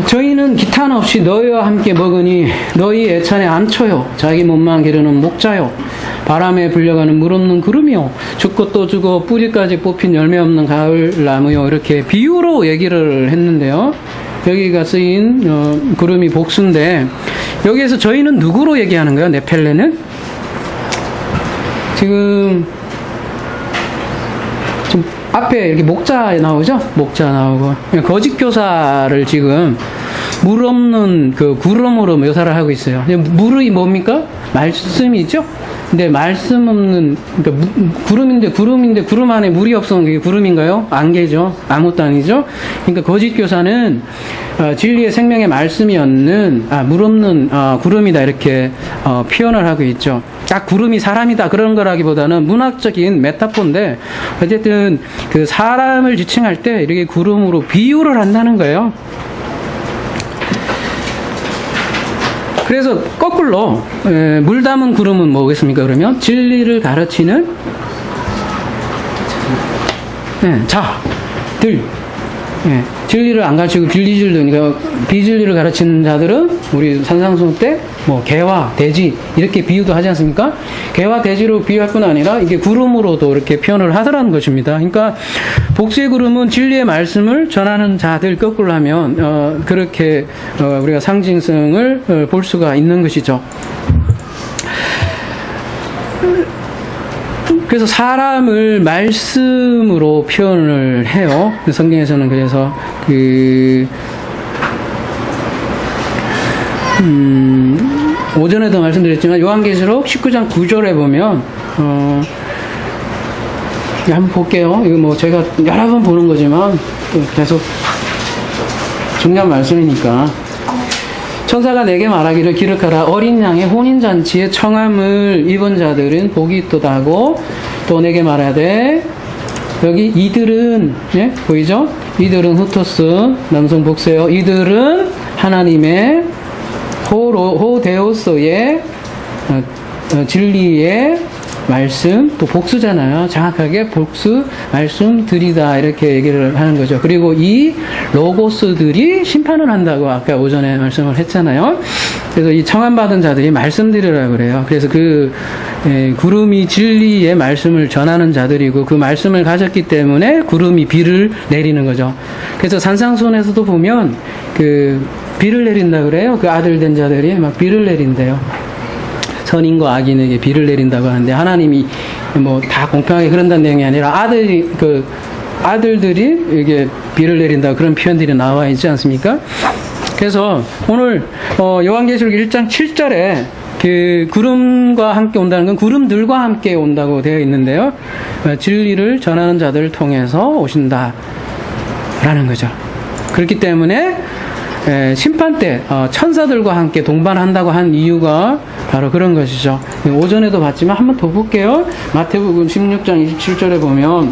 S1: 저희는 기탄 없이 너희와 함께 먹으니 너희 애찬에 안초요, 자기 몸만 기르는 목자요, 바람에 불려가는 물 없는 구름이요, 죽고 또 죽어 뿌리까지 뽑힌 열매 없는 가을 나무요. 이렇게 비유로 얘기를 했는데요. 여기가 쓰인 구름이 복수인데, 여기에서 저희는 누구로 얘기하는 거예요? 네펠레는 지금 앞에 이렇게 목자 나오죠? 목자 나오고, 거짓 교사를 지금 물 없는 그 구름으로 묘사를 하고 있어요. 물이 뭡니까? 말씀이죠? 근데 말씀 없는, 그러니까 구름인데 구름 안에 물이 없으면 그게 구름인가요? 안개죠. 아무것도 아니죠. 그러니까 거짓 교사는 진리의 생명의 말씀이 없는 물 없는 구름이다, 이렇게 표현을 하고 있죠. 딱 구름이 사람이다 그런 거라기보다는 문학적인 메타포인데, 어쨌든 그 사람을 지칭할 때 이렇게 구름으로 비유를 한다는 거예요. 그래서 거꾸로 물 담은 구름은 뭐겠습니까? 그러면 진리를 가르치는 자들, 진리를 안 가르치고 비진리를 가르치는 자들은 우리 산상수 때 뭐 개와 돼지 이렇게 비유도 하지 않습니까? 개와 돼지로 비유할 뿐 아니라 이게 구름으로도 이렇게 표현을 하더라는 것입니다. 그러니까 복수의 구름은 진리의 말씀을 전하는 자들, 거꾸로 하면 그렇게 우리가 상징성을 볼 수가 있는 것이죠. 그래서 사람을 말씀으로 표현을 해요. 성경에서는. 그래서 오전에도 말씀드렸지만 요한계시록 19장 9절에 보면 한번 볼게요. 이거 뭐 제가 여러 번 보는 거지만 계속 중요한 말씀이니까. 천사가 내게 말하기를, 기록하라, 어린 양의 혼인잔치에 청함을 입은 자들은 복이 있도다고 또 내게 말하되, 여기 이들은, 보이죠? 이들은 후토스, 남성 복수예요. 이들은 하나님의 호데오스의 진리의 말씀, 또 복수잖아요. 정확하게 복수 말씀들이다, 이렇게 얘기를 하는 거죠. 그리고 이 로고스들이 심판을 한다고 아까 오전에 말씀을 했잖아요. 그래서 이 청함받은 자들이 말씀들이라고 그래요. 그래서 구름이 진리의 말씀을 전하는 자들이고, 그 말씀을 가졌기 때문에 구름이 비를 내리는 거죠. 그래서 산상수훈에서도 보면 비를 내린다 그래요. 그 아들 된 자들이 막 비를 내린대요. 선인과 악인에게 비를 내린다고 하는데, 하나님이 뭐 다 공평하게 그런다는 내용이 아니라 아들들이 이게 비를 내린다, 그런 표현들이 나와 있지 않습니까? 그래서 오늘 요한계시록 1장 7절에 그 구름과 함께 온다는 건 구름들과 함께 온다고 되어 있는데요. 진리를 전하는 자들을 통해서 오신다라는 거죠. 그렇기 때문에 심판 때 천사들과 함께 동반한다고 한 이유가 바로 그런 것이죠. 오전에도 봤지만 한번 더 볼게요. 마태복음 16장 27절에 보면,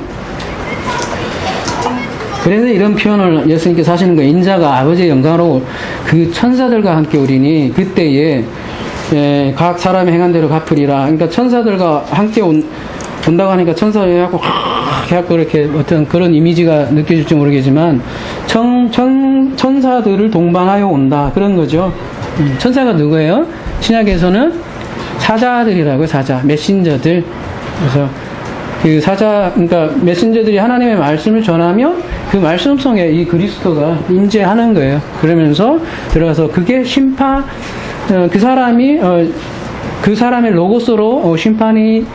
S1: 그래서 이런 표현을 예수님께서 하시는 거예요. 인자가 아버지의 영광으로 그 천사들과 함께 오리니 그때에 각 사람의 행한 대로 갚으리라. 그러니까 천사들과 함께 온다고 하니까 천사하고 이렇게 어떤 그런 이미지가 느껴질지 모르겠지만, 천사들을 동반하여 온다, 그런 거죠. 천사가 누구예요? 신약에서는 사자들이라고요. 사자, 메신저들. 그래서 그 그러니까 메신저들이 하나님의 말씀을 전하며 그 말씀 속에 이 그리스도가 임재하는 거예요. 그러면서 들어가서 그게 그 사람의 로고스로 심판이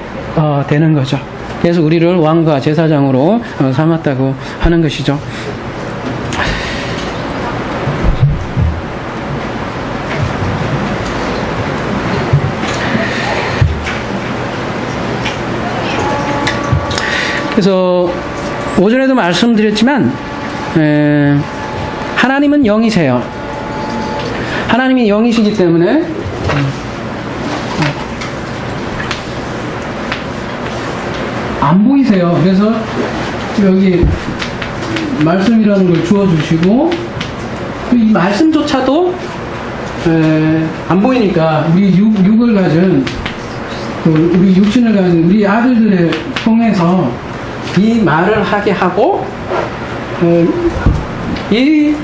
S1: 되는 거죠. 그래서 우리를 왕과 제사장으로 삼았다고 하는 것이죠. 그래서 오전에도 말씀드렸지만 하나님은 영이세요. 하나님이 영이시기 때문에 안 보이세요. 그래서 여기 말씀이라는 걸 주어주시고 이 말씀조차도 안 보이니까 우리 육을 가진 우리 육신을 가진 우리 아들들을 통해서 이 말을 하게 하고 이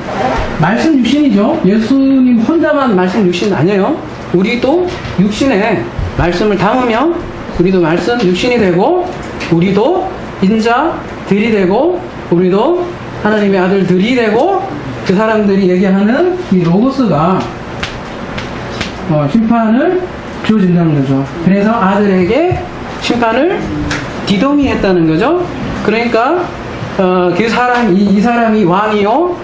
S1: 말씀 육신이죠. 예수님 혼자만 말씀 육신 아니에요. 우리도 육신에 말씀을 담으며 우리도 말씀 육신이 되고 우리도 인자들이 되고 우리도 하나님의 아들들이 되고 그 사람들이 얘기하는 이 로고스가 심판을 주어진다는 거죠. 그래서 아들에게 심판을 디도미 했다는 거죠. 그러니까 이 사람이 왕이요,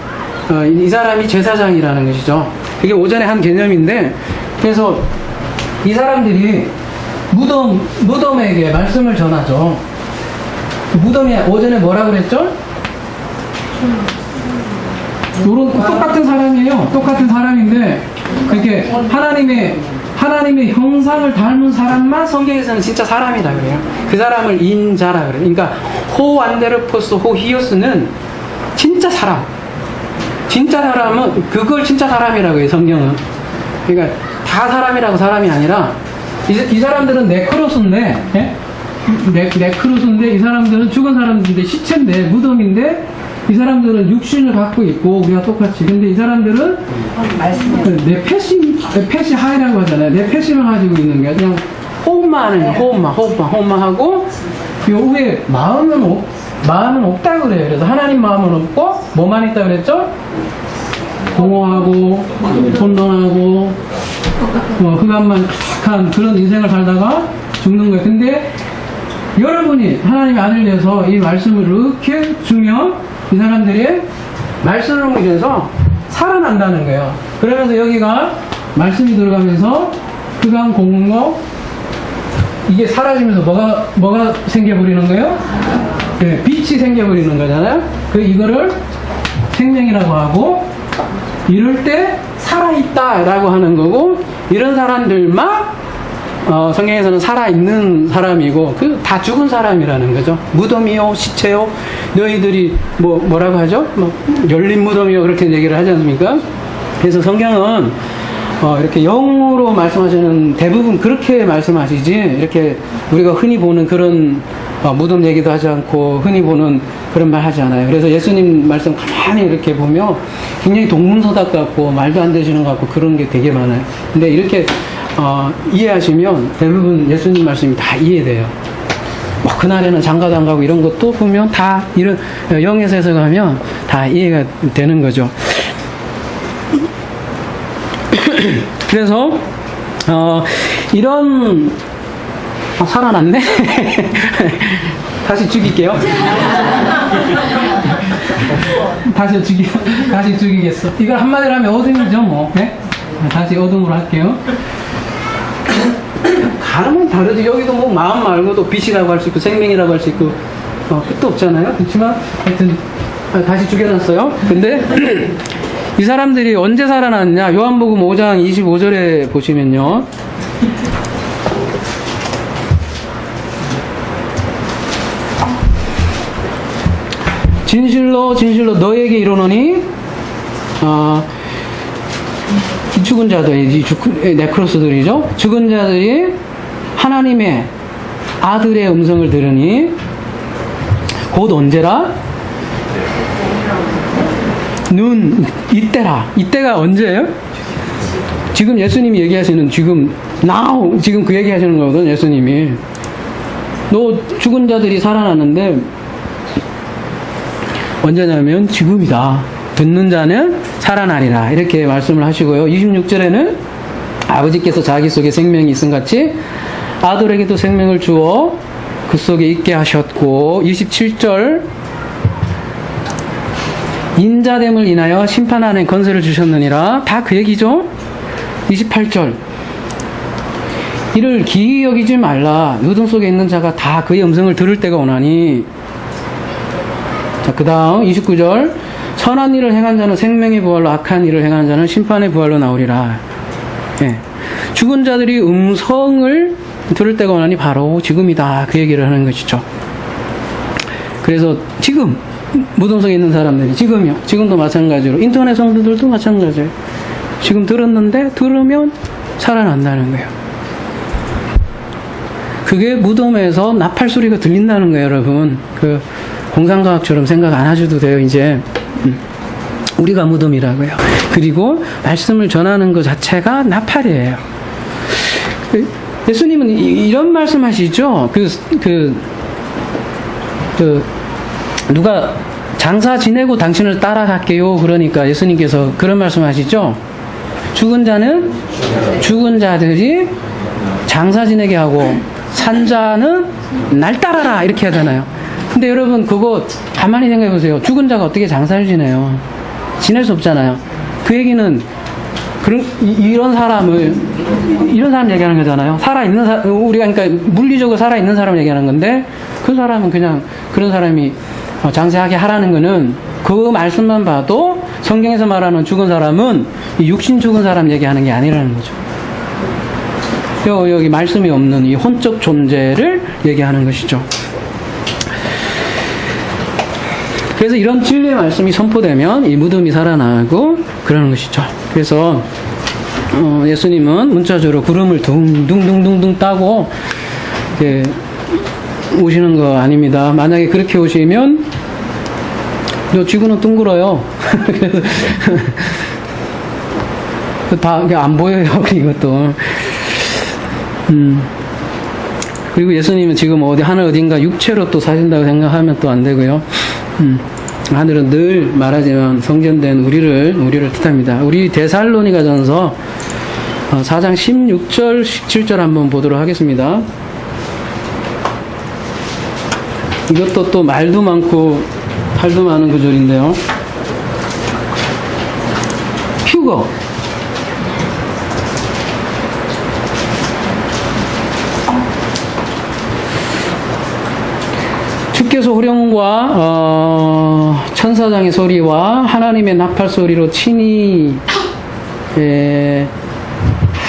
S1: 이 사람이 제사장이라는 것이죠. 그게 오전에 한 개념인데, 그래서 이 사람들이 무덤에게 말씀을 전하죠. 무덤이 오전에 뭐라고 그랬죠? 똑같은 사람이에요. 똑같은 사람인데, 그렇게 하나님의 형상을 닮은 사람만 성경에서는 진짜 사람이다 그래요. 그 사람을 인자라 그래요. 그러니까 호안데르포스 호히오스는 진짜 사람. 진짜 사람은 그걸 진짜 사람이라고 해요. 성경은. 그러니까 다 사람이라고 사람이 아니라 이 사람들은 네크로스인데, 예? 네크로스인데 이 사람들은 죽은 사람들인데 시체인데 무덤인데 이 사람들은 육신을 갖고 있고 우리가 똑같이. 근데 이 사람들은 네페시 하이라고 하잖아요. 네페시를 가지고 있는 게 그냥 호흡만 하는 호흡만 하고 요 위에 마음은 없다 그래요. 그래서 하나님 마음은 없고 뭐만 있다 그랬죠? 공허하고 혼돈하고 흑암만 한 그런 인생을 살다가 죽는 거예요. 근데 여러분이 하나님의 아들 되어서 이 말씀을 이렇게 주면 이 사람들이 말씀으로 인해서 살아난다는 거예요. 그러면서 여기가 말씀이 들어가면서 흑암 공허 이게 사라지면서 뭐가 생겨버리는 거예요? 네, 빛이 생겨버리는 거잖아요. 이거를 생명이라고 하고 이럴 때 살아있다라고 하는 거고 이런 사람들만 성경에서는 살아있는 사람이고 다 죽은 사람이라는 거죠. 무덤이요 시체요 너희들이 뭐라고 하죠? 열린 무덤이요 그렇게 얘기를 하지 않습니까? 그래서 성경은 이렇게 영으로 말씀하시는 대부분 그렇게 말씀하시지 이렇게 우리가 흔히 보는 그런 무덤 얘기도 하지 않고 흔히 보는 그런 말 하지 않아요. 그래서 예수님 말씀 가만히 이렇게 보면 굉장히 동문서답 같고 말도 안 되시는 것 같고 그런 게 되게 많아요. 근데 이렇게 이해하시면 대부분 예수님 말씀이 다 이해돼요. 그날에는 장가도 안 가고 이런 것도 보면 다 이런 영에서 해석하면 다 이해가 되는 거죠. 그래서 이런 살아났네. 다시 죽일게요. 다시 죽이겠어. 이걸 한마디로 하면 어둠이죠, 뭐. 네? 다시 어둠으로 할게요. 가름은 다르지. 여기도 뭐 마음 말고도 빛이라고 할 수 있고 생명이라고 할 수 있고 끝도 없잖아요. 그렇지만 하여튼 다시 죽여놨어요. 근데 이 사람들이 언제 살아났냐? 요한복음 5장 25절에 보시면요. 진실로 진실로 너에게 이르노니 이 죽은 자들이 네크로스들이죠. 죽은 자들이 하나님의 아들의 음성을 들으니 곧 언제라? 이때가 언제예요? 지금 예수님이 얘기하시는 지금 그 얘기하시는 거거든. 예수님이 너 죽은 자들이 살아나는데 언제냐면 지금이다. 듣는 자는 살아나리라. 이렇게 말씀을 하시고요. 26절에는 아버지께서 자기 속에 생명이 있음 같이 아들에게도 생명을 주어 그 속에 있게 하셨고, 27절 인자됨을 인하여 심판하는 권세를 주셨느니라. 다 그 얘기죠. 28절 이를 기이 여기지 말라. 어둠 속에 있는 자가 다 그의 음성을 들을 때가 오나니. 자, 그 다음 29절 선한 일을 행한 자는 생명의 부활로, 악한 일을 행한 자는 심판의 부활로 나오리라. 예. 죽은 자들이 음성을 들을 때가 오나니 바로 지금이다. 그 얘기를 하는 것이죠. 그래서 지금 무덤 속에 있는 사람들이 지금이요. 지금도 마찬가지로 인터넷 성도들도 마찬가지예요. 지금 들었는데 들으면 살아난다는 거예요. 그게 무덤에서 나팔 소리가 들린다는 거예요, 여러분. 그 공상과학처럼 생각 안 하셔도 돼요, 이제. 우리가 무덤이라고요. 그리고 말씀을 전하는 것 자체가 나팔이에요. 예수님은 이런 말씀 하시죠? 누가 장사 지내고 당신을 따라갈게요. 그러니까 예수님께서 그런 말씀 하시죠? 죽은 자들이 장사 지내게 하고 산 자는 날 따라라. 이렇게 하잖아요. 근데 여러분, 그거 가만히 생각해 보세요. 죽은 자가 어떻게 장사를 지내요? 지낼 수 없잖아요. 그 얘기는 이런 사람 얘기하는 거잖아요. 살아있는 사람, 우리가 그러니까 물리적으로 살아있는 사람 얘기하는 건데, 그 사람은 그냥 그런 사람이 장사하게 하라는 거는 그 말씀만 봐도 성경에서 말하는 죽은 사람은 육신 죽은 사람 얘기하는 게 아니라는 거죠. 여기 말씀이 없는 이 혼적 존재를 얘기하는 것이죠. 그래서 이런 진리의 말씀이 선포되면 이 무덤이 살아나고 그러는 것이죠. 그래서 예수님은 문자적으로 구름을 둥둥둥둥 따고 이렇게 오시는 거 아닙니다. 만약에 그렇게 오시면 지구는 둥글어요. 다 안 보여요. 이것도. 그리고 예수님은 지금 하늘 어딘가 육체로 또 사신다고 생각하면 또 안 되고요. 하늘은 늘 말하지만 성전된 우리를 뜻합니다. 우리 데살로니가전서 4장 16절 17절 한번 보도록 하겠습니다. 이것도 또 말도 많고 할도 많은 구절인데요. 휴거 주께서 호령과 천사장의 소리와 하나님의 나팔 소리로 친히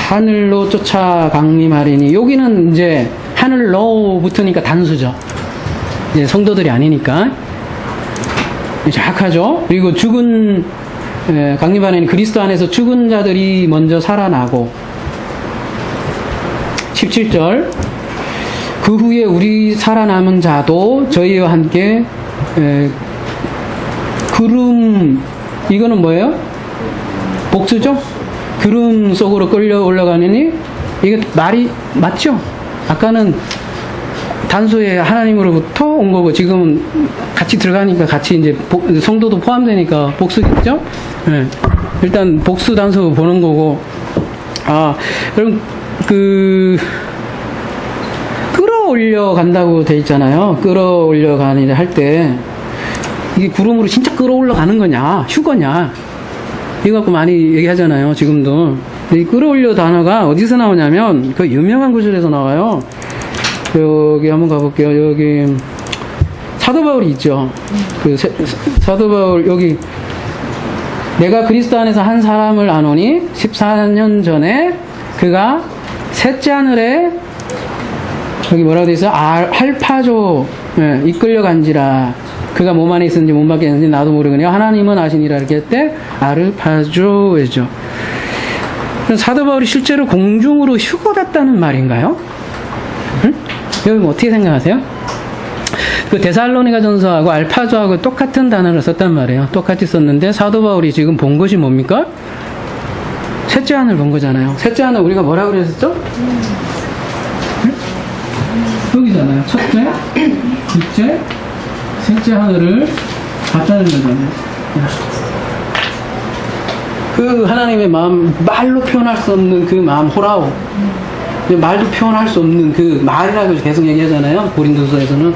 S1: 하늘로 쫓아 강림하리니. 여기는 이제 하늘로 붙으니까 단수죠. 이제 성도들이 아니니까 정확하죠. 그리고 강림하리니 그리스도 안에서 죽은 자들이 먼저 살아나고. 17절 그 후에 우리 살아남은 자도 저희와 함께 구름, 이거는 뭐예요? 복수죠? 구름 속으로 끌려 올라가느니. 이게 말이 맞죠? 아까는 단소에 하나님으로부터 온 거고, 지금 같이 들어가니까 같이 이제 성도도 포함되니까 복수겠죠? 네. 일단 복수 단소 보는 거고. 여러분 끌어올려 간다고 돼 있잖아요. 끌어올려 가니 할 때 이게 구름으로 진짜 끌어올라 가는 거냐, 휴거냐, 이거 갖고 많이 얘기하잖아요. 지금도. 이 끌어올려 단어가 어디서 나오냐면 그 유명한 구절에서 나와요. 여기 한번 가볼게요. 여기 사도 바울이 있죠. 사도 바울 여기 내가 그리스도 안에서 한 사람을 아노니 14년 전에 그가 셋째 하늘에 여기 뭐라고 돼 있어요? 할파조 이끌려간지라. 그가 몸 안에 있었는지 몸 밖에 있는지 나도 모르거니와 하나님은 아시니라. 이렇게 할 때 아르파조죠. 사도 바울이 실제로 공중으로 휴거됐다는 말인가요? 여러분 어떻게 생각하세요? 그 데살로니가 전서하고 알파조하고 똑같은 단어를 썼단 말이에요. 똑같이 썼는데 사도 바울이 지금 본 것이 뭡니까? 셋째 하늘 본 거잖아요. 셋째 하늘 우리가 뭐라고 그랬었죠? 여기 둘이잖아요. 첫째, 둘째, 셋째 하늘을 같다는 거잖아요. 그 하나님의 마음, 말로 표현할 수 없는 그 마음, 호라오. 말도 표현할 수 없는 그 말이라고 계속 얘기하잖아요. 고린도서에서는.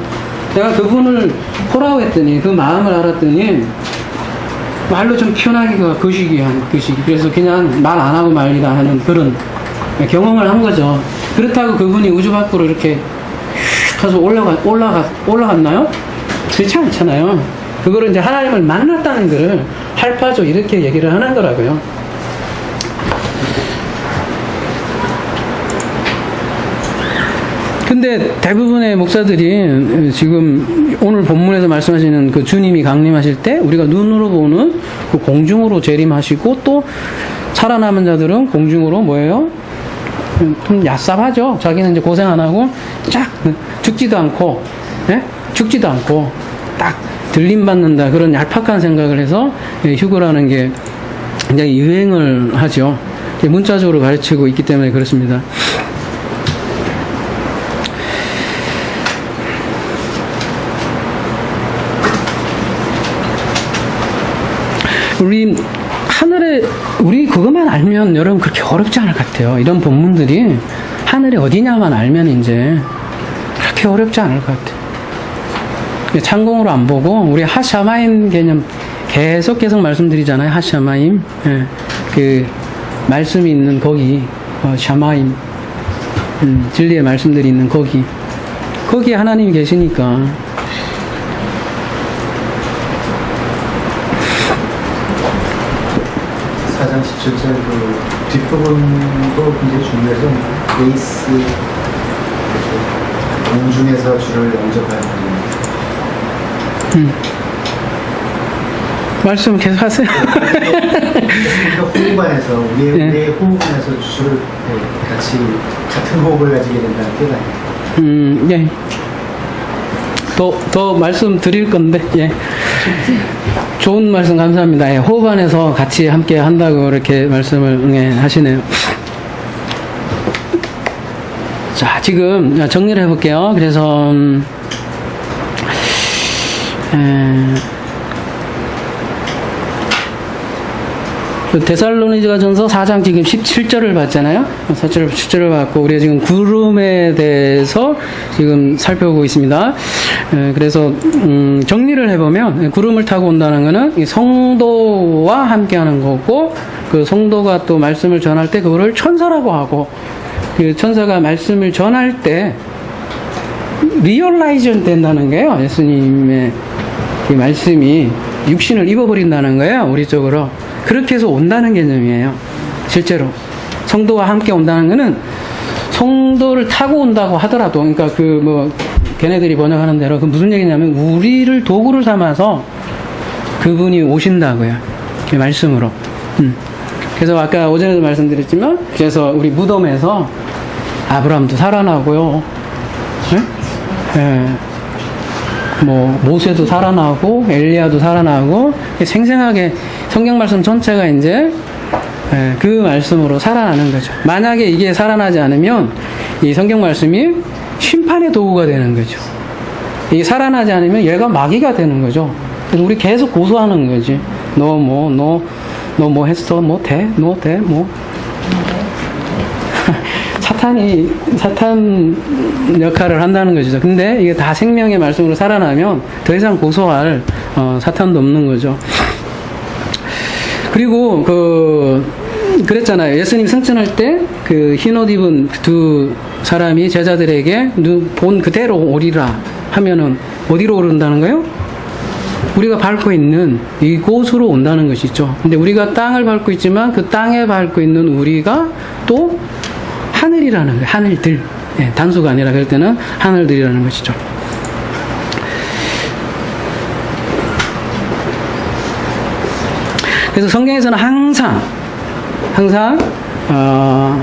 S1: 내가 그분을 호라오 했더니, 그 마음을 알았더니, 말로 좀 표현하기가 거시기한. 그래서 그냥 말 안 하고 말리다 하는 그런 경험을 한 거죠. 그렇다고 그분이 우주 밖으로 이렇게 휙 가서 올라갔나요? 그렇지 않잖아요. 그거를 이제 하나님을 만났다는 거를 할파조 이렇게 얘기를 하는 거라고요. 근데 대부분의 목사들이 지금 오늘 본문에서 말씀하시는 그 주님이 강림하실 때 우리가 눈으로 보는 그 공중으로 재림하시고 또 살아남은 자들은 공중으로 뭐예요? 좀 얍삽하죠. 자기는 이제 고생 안 하고 쫙 죽지도 않고, 예? 죽지도 않고 딱 들림받는다 그런 얄팍한 생각을 해서 휴거라는 게 굉장히 유행을 하죠. 문자적으로 가르치고 있기 때문에 그렇습니다. 우리 그것만 알면 여러분 그렇게 어렵지 않을 것 같아요. 이런 본문들이 하늘이 어디냐만 알면 이제 그렇게 어렵지 않을 것 같아요. 창공으로 안 보고 우리 하샤마임 개념 계속 말씀드리잖아요. 하샤마임, 예, 그 말씀이 있는 거기, 샤마임, 진리의 말씀들이 있는 거기에 하나님이 계시니까.
S2: 사장 17절 그 뒷부분도 굉장히 중요해서 레이스 공중에서 주를 영접하는
S1: 말씀 계속 하세요.
S2: 호흡안에서 우리의 호흡안에서 주를 같이 같은 호흡을 가지게 된다는 뜻 아니에요?
S1: 예. 더 말씀 드릴 건데, 예. 좋은 말씀 감사합니다. 예, 호흡 안에서 같이 함께 한다고 이렇게 말씀을 하시네요. 자, 지금 정리를 해볼게요. 그래서, 데살로니가전서 4장 지금 17절을 봤잖아요. 17절을 봤고 우리가 지금 구름에 대해서 지금 살펴보고 있습니다. 그래서 정리를 해보면 구름을 타고 온다는 것은 성도와 함께하는 거고 그 성도가 또 말씀을 전할 때 그거를 천사라고 하고 그 천사가 말씀을 전할 때 리얼라이전 된다는 거예요. 예수님의 그 말씀이 육신을 입어버린다는 거예요. 우리 쪽으로. 그렇게 해서 온다는 개념이에요. 실제로. 성도와 함께 온다는 것은 성도를 타고 온다고 하더라도, 그러니까 걔네들이 번역하는 대로 그 무슨 얘기냐면 우리를 도구를 삼아서 그분이 오신다고요. 그 말씀으로. 그래서 아까 오전에도 말씀드렸지만, 그래서 우리 무덤에서 아브라함도 살아나고요. 예. 모세도 살아나고 엘리야도 살아나고 생생하게 성경 말씀 전체가 이제 그 말씀으로 살아나는 거죠. 만약에 이게 살아나지 않으면 이 성경 말씀이 심판의 도구가 되는 거죠. 이게 살아나지 않으면 얘가 마귀가 되는 거죠. 그래서 우리 계속 고소하는 거지. 너 뭐 했어? 사탄 역할을 한다는 거죠. 근데 이게 다 생명의 말씀으로 살아나면 더 이상 고소할 사탄도 없는 거죠. 그리고 그랬잖아요. 예수님 승천할 때 그 흰옷 입은 두 사람이 제자들에게 본 그대로 오리라 하면은 어디로 오른다는 거예요? 우리가 밟고 있는 이곳으로 온다는 것이죠. 근데 우리가 땅을 밟고 있지만 그 땅에 밟고 있는 우리가 또 하늘이라는 거예요. 하늘들. 예, 단수가 아니라 그럴 때는 하늘들이라는 것이죠. 그래서 성경에서는 항상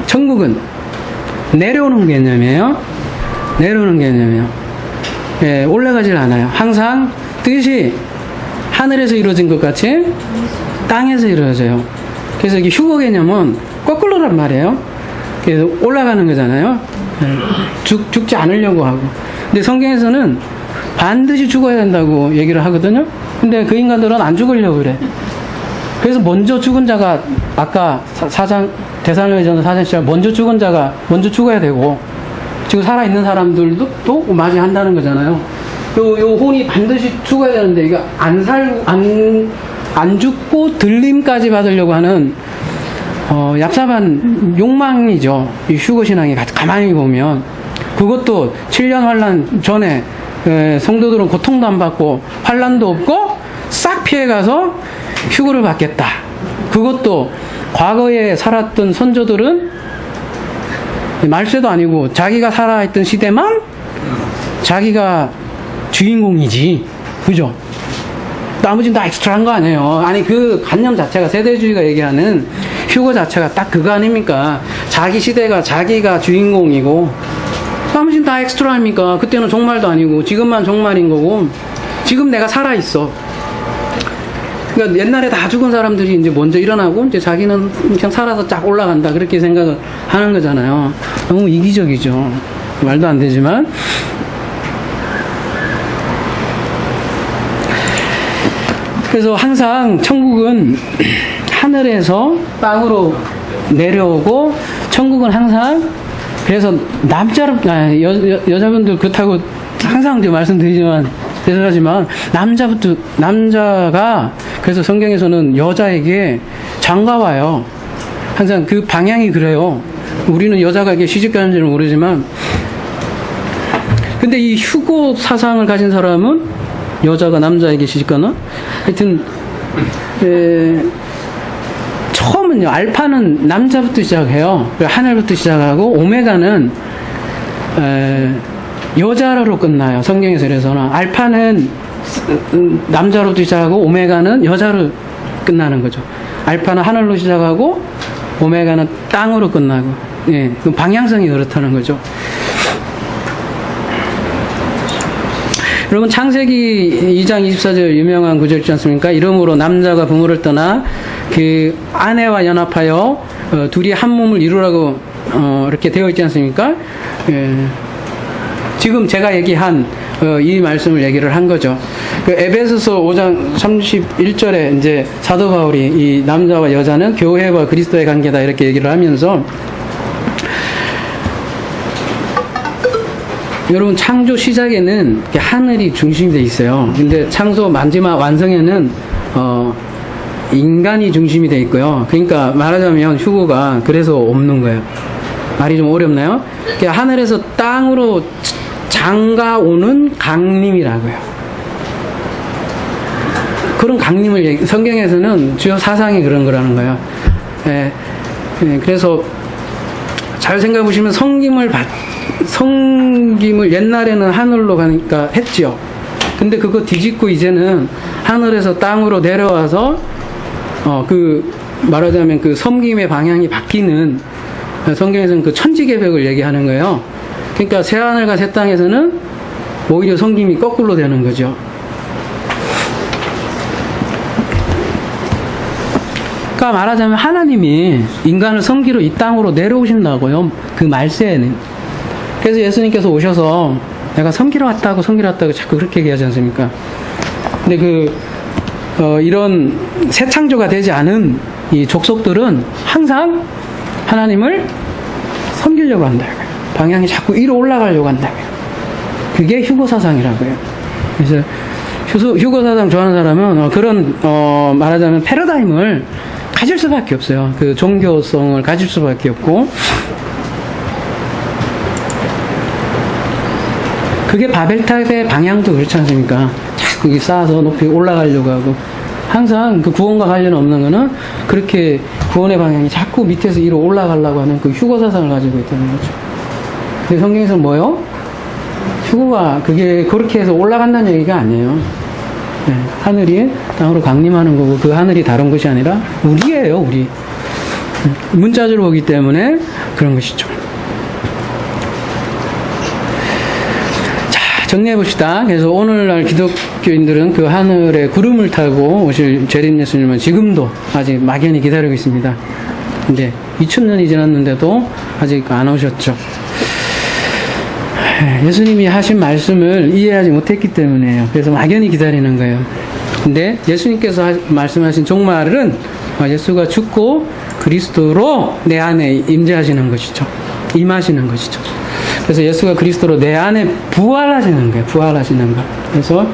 S1: 천국은 내려오는 개념이에요. 내려오는 개념이에요. 예, 올라가질 않아요. 항상 뜻이 하늘에서 이루어진 것 같이 땅에서 이루어져요. 그래서 이게 휴거 개념은 거꾸로란 말이에요. 그래서 올라가는 거잖아요. 죽지 않으려고 하고. 근데 성경에서는 반드시 죽어야 된다고 얘기를 하거든요. 근데 그 인간들은 안 죽으려고 그래. 그래서 먼저 죽은 자가 아까 데살로니가전서 4장 10절 먼저 죽은 자가 먼저 죽어야 되고 지금 살아있는 사람들도 또 맞이한다는 거잖아요. 요 혼이 반드시 죽어야 되는데 이거 안 죽고 들림까지 받으려고 하는 얍삽한 욕망이죠. 이 휴거신앙이 가만히 보면 그것도 7년 환란 전에 성도들은 고통도 안 받고 환란도 없고 싹 피해가서 휴거를 받겠다. 그것도 과거에 살았던 선조들은 말세도 아니고 자기가 살아있던 시대만 자기가 주인공이지. 그죠? 나머지는 다 엑스트라한 거 아니에요. 아니 그 관념 자체가 세대주의가 얘기하는 휴거 자체가 딱 그거 아닙니까? 자기 시대가 자기가 주인공이고 나머지는 다 엑스트라 아닙니까? 그때는 종말도 아니고 지금만 종말인 거고 지금 내가 살아있어. 그러니까 옛날에 다 죽은 사람들이 이제 먼저 일어나고 이제 자기는 그냥 살아서 쫙 올라간다 그렇게 생각을 하는 거잖아요. 너무 이기적이죠. 말도 안 되지만 그래서 항상 천국은 하늘에서 땅으로 내려오고 천국은 항상 그래서 여자분들 그렇다고 항상 말씀드리지만 죄송하지만 남자가 그래서 성경에서는 여자에게 장가와요. 항상 그 방향이 그래요. 우리는 여자가 이게 시집가는지는 모르지만 근데 이 휴고 사상을 가진 사람은 여자가 남자에게 시집가나? 하여튼 처음은요 알파는 남자부터 시작해요. 하늘부터 시작하고 오메가는 여자로 끝나요. 성경에서 그래서는 알파는 남자로부터 시작하고 오메가는 여자로 끝나는 거죠. 알파는 하늘로 시작하고 오메가는 땅으로 끝나고 예, 그 방향성이 그렇다는 거죠. 여러분 창세기 2장 24절 유명한 구절 있지 않습니까? 이러므로 남자가 부모를 떠나 그 아내와 연합하여 둘이 한 몸을 이루라고 이렇게 되어 있지 않습니까? 예. 지금 제가 얘기한 이 말씀을 얘기를 한 거죠. 그 에베소서 5장 31절에 이제 사도 바울이 이 남자와 여자는 교회와 그리스도의 관계다 이렇게 얘기를 하면서 여러분 창조 시작에는 하늘이 중심이 돼 있어요. 근데 창조 마지막 완성에는 인간이 중심이 돼 있고요. 그러니까 말하자면 휴거가 그래서 없는 거예요. 말이 좀 어렵나요? 하늘에서 땅으로 장가오는 강림이라고요. 그런 강림을 성경에서는 주요 사상이 그런 거라는 거예요. 예, 그래서 잘 생각해 보시면 성김을 옛날에는 하늘로 가니까 했죠. 근데 그거 뒤집고 이제는 하늘에서 땅으로 내려와서 그 말하자면 그 섬김의 방향이 바뀌는 성경에서는 그 천지개벽을 얘기하는 거예요. 그러니까 새하늘과 새 땅에서는 오히려 섬김이 거꾸로 되는 거죠. 그러니까 말하자면 하나님이 인간을 섬기러 이 땅으로 내려오신다고요. 그 말세에는. 그래서 예수님께서 오셔서 내가 섬기러 왔다고 자꾸 그렇게 얘기하지 않습니까? 근데 이런 새 창조가 되지 않은 이 족속들은 항상 하나님을 섬기려고 한다고요. 방향이 자꾸 위로 올라가려고 한다고요. 그게 휴거사상이라고요. 그래서 휴거사상 좋아하는 사람은 그런 말하자면 패러다임을 가질 수밖에 없어요. 그 종교성을 가질 수밖에 없고 그게 바벨탑의 방향도 그렇지 않습니까? 자꾸 쌓아서 높이 올라가려고 하고 항상 그 구원과 관련 없는 거는 그렇게 구원의 방향이 자꾸 밑에서 위로 올라가려고 하는 그 휴거사상을 가지고 있다는 거죠. 근데 성경에서는 뭐요? 휴거가 그게 그렇게 해서 올라간다는 얘기가 아니에요. 네, 하늘이 땅으로 강림하는 거고 그 하늘이 다른 것이 아니라 우리예요, 우리. 문자적으로 보기 때문에 그런 것이죠. 자, 정리해 봅시다. 그래서 오늘날 기독교인들은 그 하늘에 구름을 타고 오실 재림 예수님은 지금도 아직 막연히 기다리고 있습니다. 근데 2000년이 지났는데도 아직 안 오셨죠. 예수님이 하신 말씀을 이해하지 못했기 때문에요. 그래서 막연히 기다리는 거예요. 근데 예수님께서 말씀하신 종말은 예수가 죽고 그리스도로 내 안에 임재하시는 것이죠. 임하시는 것이죠. 그래서 예수가 그리스도로 내 안에 부활하시는 거예요. 부활하시는 거. 그래서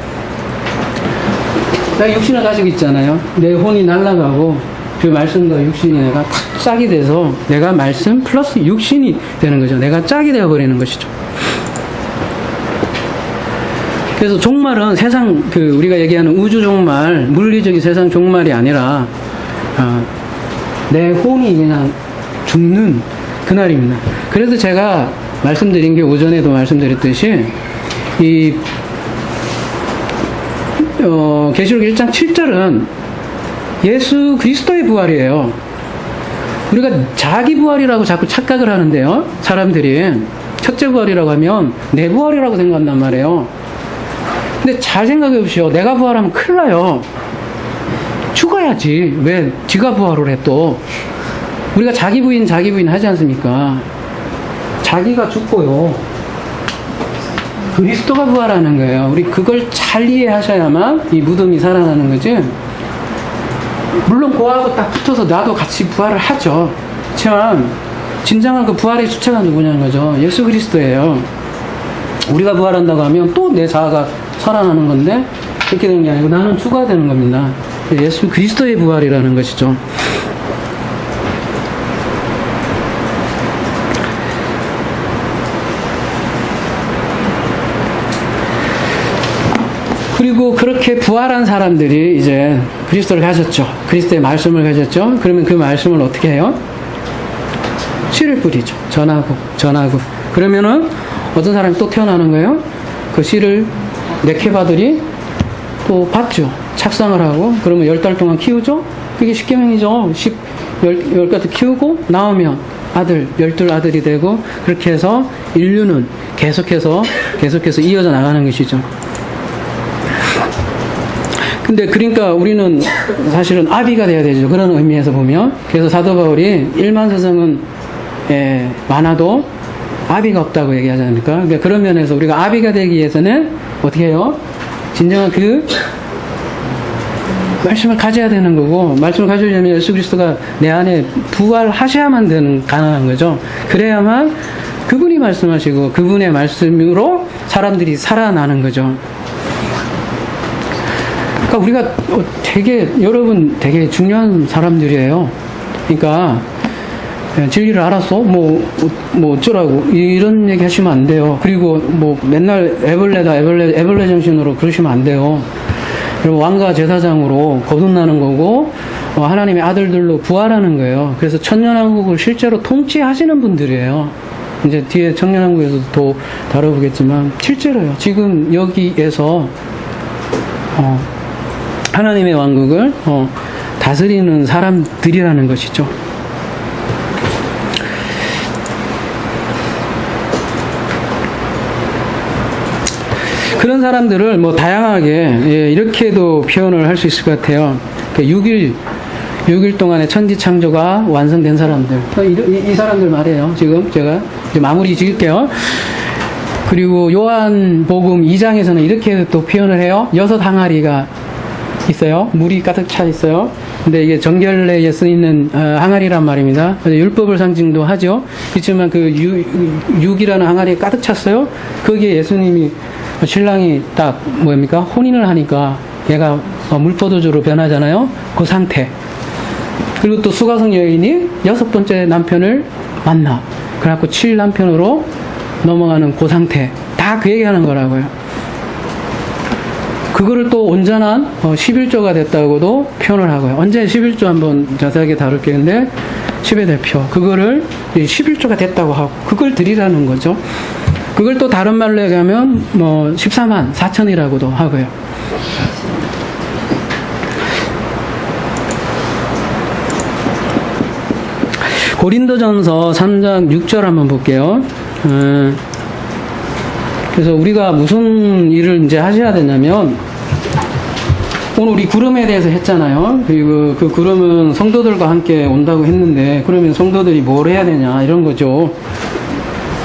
S1: 내가 육신을 가지고 있잖아요. 내 혼이 날아가고 그 말씀과 육신이 내가 탁 짝이 돼서 내가 말씀 플러스 육신이 되는 거죠. 내가 짝이 되어버리는 것이죠. 그래서 종말은 세상 우리가 얘기하는 우주 종말, 물리적인 세상 종말이 아니라 내 혼이 그냥 죽는 그날입니다. 그래서 제가 말씀드린 게 오전에도 말씀드렸듯이 이 계시록 1장 7절은 예수 그리스도의 부활이에요. 우리가 자기 부활이라고 자꾸 착각을 하는데요. 사람들이 첫째 부활이라고 하면 내 부활이라고 생각한단 말이에요. 근데 잘 생각해 보십시오. 내가 부활하면 큰일 나요. 죽어야지. 왜 지가 부활을 해 또. 우리가 자기 부인 하지 않습니까? 자기가 죽고요. 그리스도가 부활하는 거예요. 우리 그걸 잘 이해하셔야만 이 무덤이 살아나는 거지. 물론 그거하고 딱 붙어서 나도 같이 부활을 하죠. 하지만 진정한 그 부활의 주체가 누구냐는 거죠. 예수 그리스도예요. 우리가 부활한다고 하면 또 내 자아가 살아나는 건데 그렇게 되는 게 아니고 나는 추가되는 겁니다. 예수 그리스도의 부활이라는 것이죠. 그리고 그렇게 부활한 사람들이 이제 그리스도를 가졌죠. 그리스도의 말씀을 가졌죠. 그러면 그 말씀을 어떻게 해요? 씨를 뿌리죠. 전하고. 그러면은 어떤 사람이 또 태어나는 거예요? 그 씨를 네케바들이 또 받죠. 착상을 하고. 그러면 10달 동안 키우죠? 그게 십계명이죠. 10가지 키우고 나오면 아들, 12아들이 되고 그렇게 해서 인류는 계속해서 이어져 나가는 것이죠. 근데 그러니까 우리는 사실은 아비가 돼야 되죠. 그런 의미에서 보면. 그래서 사도 바울이 1만 서성은 많아도 아비가 없다고 얘기하지 않습니까? 그러니까 그런 면에서 우리가 아비가 되기 위해서는 어떻게 해요? 진정한 그 말씀을 가져야 되는 거고, 말씀을 가지려면 예수 그리스도가 내 안에 부활하셔야만 가능한 거죠. 그래야만 그분이 말씀하시고 그분의 말씀으로 사람들이 살아나는 거죠. 그러니까 우리가 여러분 되게 중요한 사람들이에요. 그러니까 진리를 알았어? 뭐 어쩌라고 이런 얘기 하시면 안 돼요. 그리고 뭐 맨날 애벌레 정신으로 그러시면 안 돼요. 여러분 왕과 제사장으로 거듭나는 거고 하나님의 아들들로 부활하는 거예요. 그래서 천년왕국을 실제로 통치하시는 분들이에요. 이제 뒤에 청년왕국에서도 더 다뤄보겠지만 실제로요. 지금 여기에서 하나님의 왕국을 다스리는 사람들이라는 것이죠. 그런 사람들을 뭐 다양하게 이렇게도 표현을 할 수 있을 것 같아요. 6일 동안의 천지 창조가 완성된 사람들. 이 사람들 말이에요. 지금 제가 이제 마무리 지을게요. 그리고 요한복음 2장에서는 이렇게 또 표현을 해요. 6 항아리가 있어요. 물이 가득 차 있어요. 근데 이게 정결례에 쓰이는 항아리란 말입니다. 율법을 상징도 하죠. 그렇지만 그 6이라는 항아리에 가득 찼어요. 거기에 예수님이 신랑이 딱 혼인을 하니까 얘가 물포도주로 변하잖아요. 그 상태. 그리고 또 수가성 여인이 6번째 남편을 만나. 그래갖고 7남편으로 넘어가는 그 상태. 다 그 얘기하는 거라고요. 그거를 또 온전한 11조가 됐다고도 표현을 하고요. 언제 11조 한번 자세하게 다룰게요. 근데 10의 대표. 그거를 11조가 됐다고 하고 그걸 드리라는 거죠. 그걸 또 다른 말로 얘기하면 14만 4천이라고도 하고요. 고린도전서 3장 6절 한번 볼게요. 그래서 우리가 무슨 일을 이제 하셔야 되냐면 오늘 우리 구름에 대해서 했잖아요. 그리고 그 구름은 성도들과 함께 온다고 했는데 그러면 성도들이 뭘 해야 되냐 이런 거죠.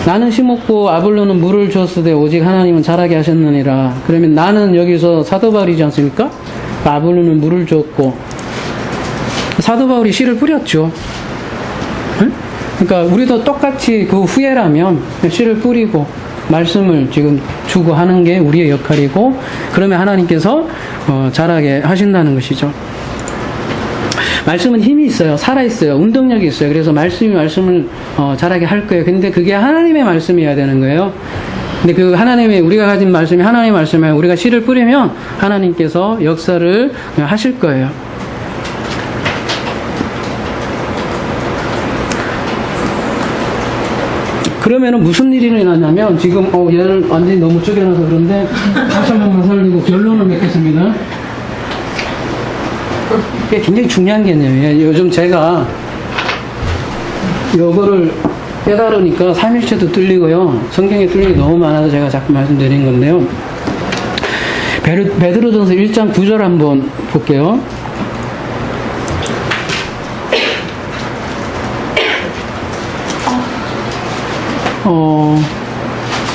S1: 나는 심었고 아볼로는 물을 줬으되 오직 하나님은 자라게 하셨느니라. 그러면 나는 여기서 사도 바울이지 않습니까? 아볼로는 물을 줬고 사도 바울이 씨를 뿌렸죠. 응? 그러니까 우리도 똑같이 그 후예라면 씨를 뿌리고 말씀을 지금 주고 하는 게 우리의 역할이고, 그러면 하나님께서 자라게 하신다는 것이죠. 말씀은 힘이 있어요. 살아있어요. 운동력이 있어요. 그래서 말씀을 자라게 할 거예요. 근데 그게 하나님의 말씀이어야 되는 거예요. 근데 그 하나님의, 우리가 가진 말씀이 하나님의 말씀이에요. 우리가 씨를 뿌리면 하나님께서 역사를 하실 거예요. 그러면은 무슨 일이 일어나냐면, 지금 얘를 완전히 너무 쪼개놔서 그런데 다시 한 번만 살리고 결론을 맺겠습니다. 이게 굉장히 중요한 개념이에요. 요즘 제가 이거를 깨달으니까 삼일체도 뚫리고요, 성경에 뚫린 게 너무 많아서 제가 자꾸 말씀드린 건데요. 베드로전서 1장 9절 한번 볼게요.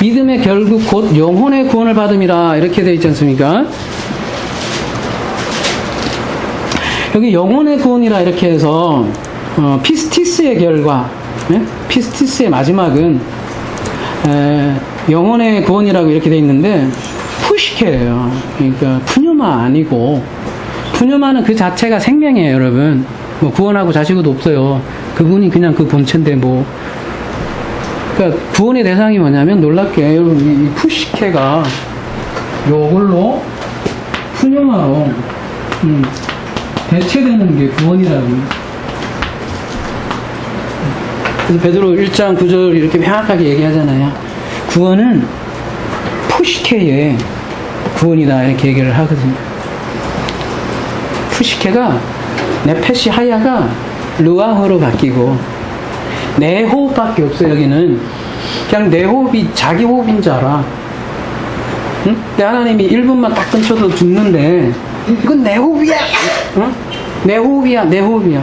S1: 믿음의 결국 곧 영혼의 구원을 받음이라, 이렇게 되어 있지 않습니까? 여기 영혼의 구원이라 이렇게 해서 피스티스의 결과, 피스티스의 마지막은 영혼의 구원이라고 이렇게 되어 있는데 푸시케예요. 그러니까 푸뉴마 아니고, 푸뉴마는 그 자체가 생명이에요, 여러분. 뭐 구원하고 자시고도 없어요. 그분이 그냥 그 본체인데 뭐. 그러니까 구원의 대상이 뭐냐면, 놀랍게 여러분, 이 푸시케가 요걸로 푸뉴마로 대체되는 게 구원이라고. 그래서 베드로 1장 9절 이렇게 명확하게 얘기하잖아요. 구원은 푸시케의 구원이다, 이렇게 얘기를 하거든요. 푸시케가 네페시 하야가 루아흐로 바뀌고, 내 호흡밖에 없어. 여기는 그냥 내 호흡이 자기 호흡인 줄 알아. 응? 근데 하나님이 1분만 딱 끊쳐도 죽는데, 이건 내 호흡이야. 응? 내 호흡이야, 내 호흡이야.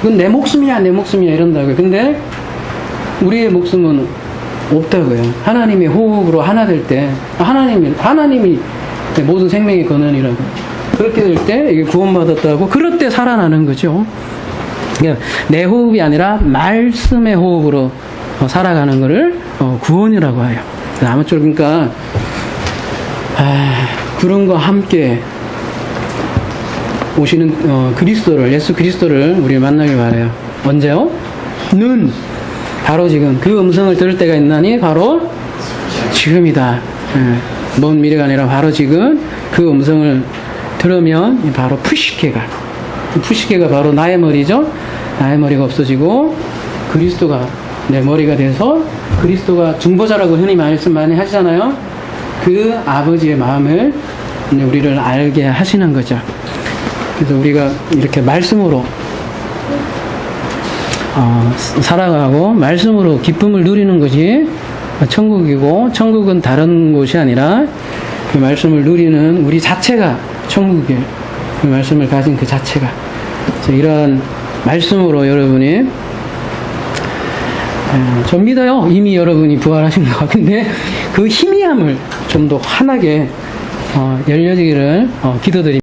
S1: 이건 내 목숨이야, 내 목숨이야, 이런다고요. 근데 우리의 목숨은 없다고요. 하나님의 호흡으로 하나 될 때, 하나님이 모든 생명의 근원이라고. 그렇게 될 때 이게 구원받았다고, 그럴 때 살아나는 거죠. 그러니까 내 호흡이 아니라 말씀의 호흡으로 살아가는 것을 구원이라고 해요. 아무쪼록 그러니까 구름과 함께 오시는 그리스도를, 예수 그리스도를 우리 만나길 바라요. 언제요? 바로 지금 그 음성을 들을 때가 있나니 바로 지금이다. 먼 미래가 아니라 바로 지금 그 음성을 들으면 바로 푸시케가 바로 나의 머리죠. 나의 머리가 없어지고 그리스도가 내 머리가 돼서, 그리스도가 중보자라고 흔히 말씀 많이 하시잖아요. 그 아버지의 마음을 우리를 알게 하시는 거죠. 그래서 우리가 이렇게 말씀으로 살아가고 말씀으로 기쁨을 누리는 것이 천국이고, 천국은 다른 곳이 아니라 그 말씀을 누리는 우리 자체가 천국이에요. 그 말씀을 가진 그 자체가. 그래서 이러한 말씀으로 여러분이, 전 믿어요. 이미 여러분이 부활하신 것 같은데 그 희미함을 좀 더 환하게 열려지기를 기도드립니다.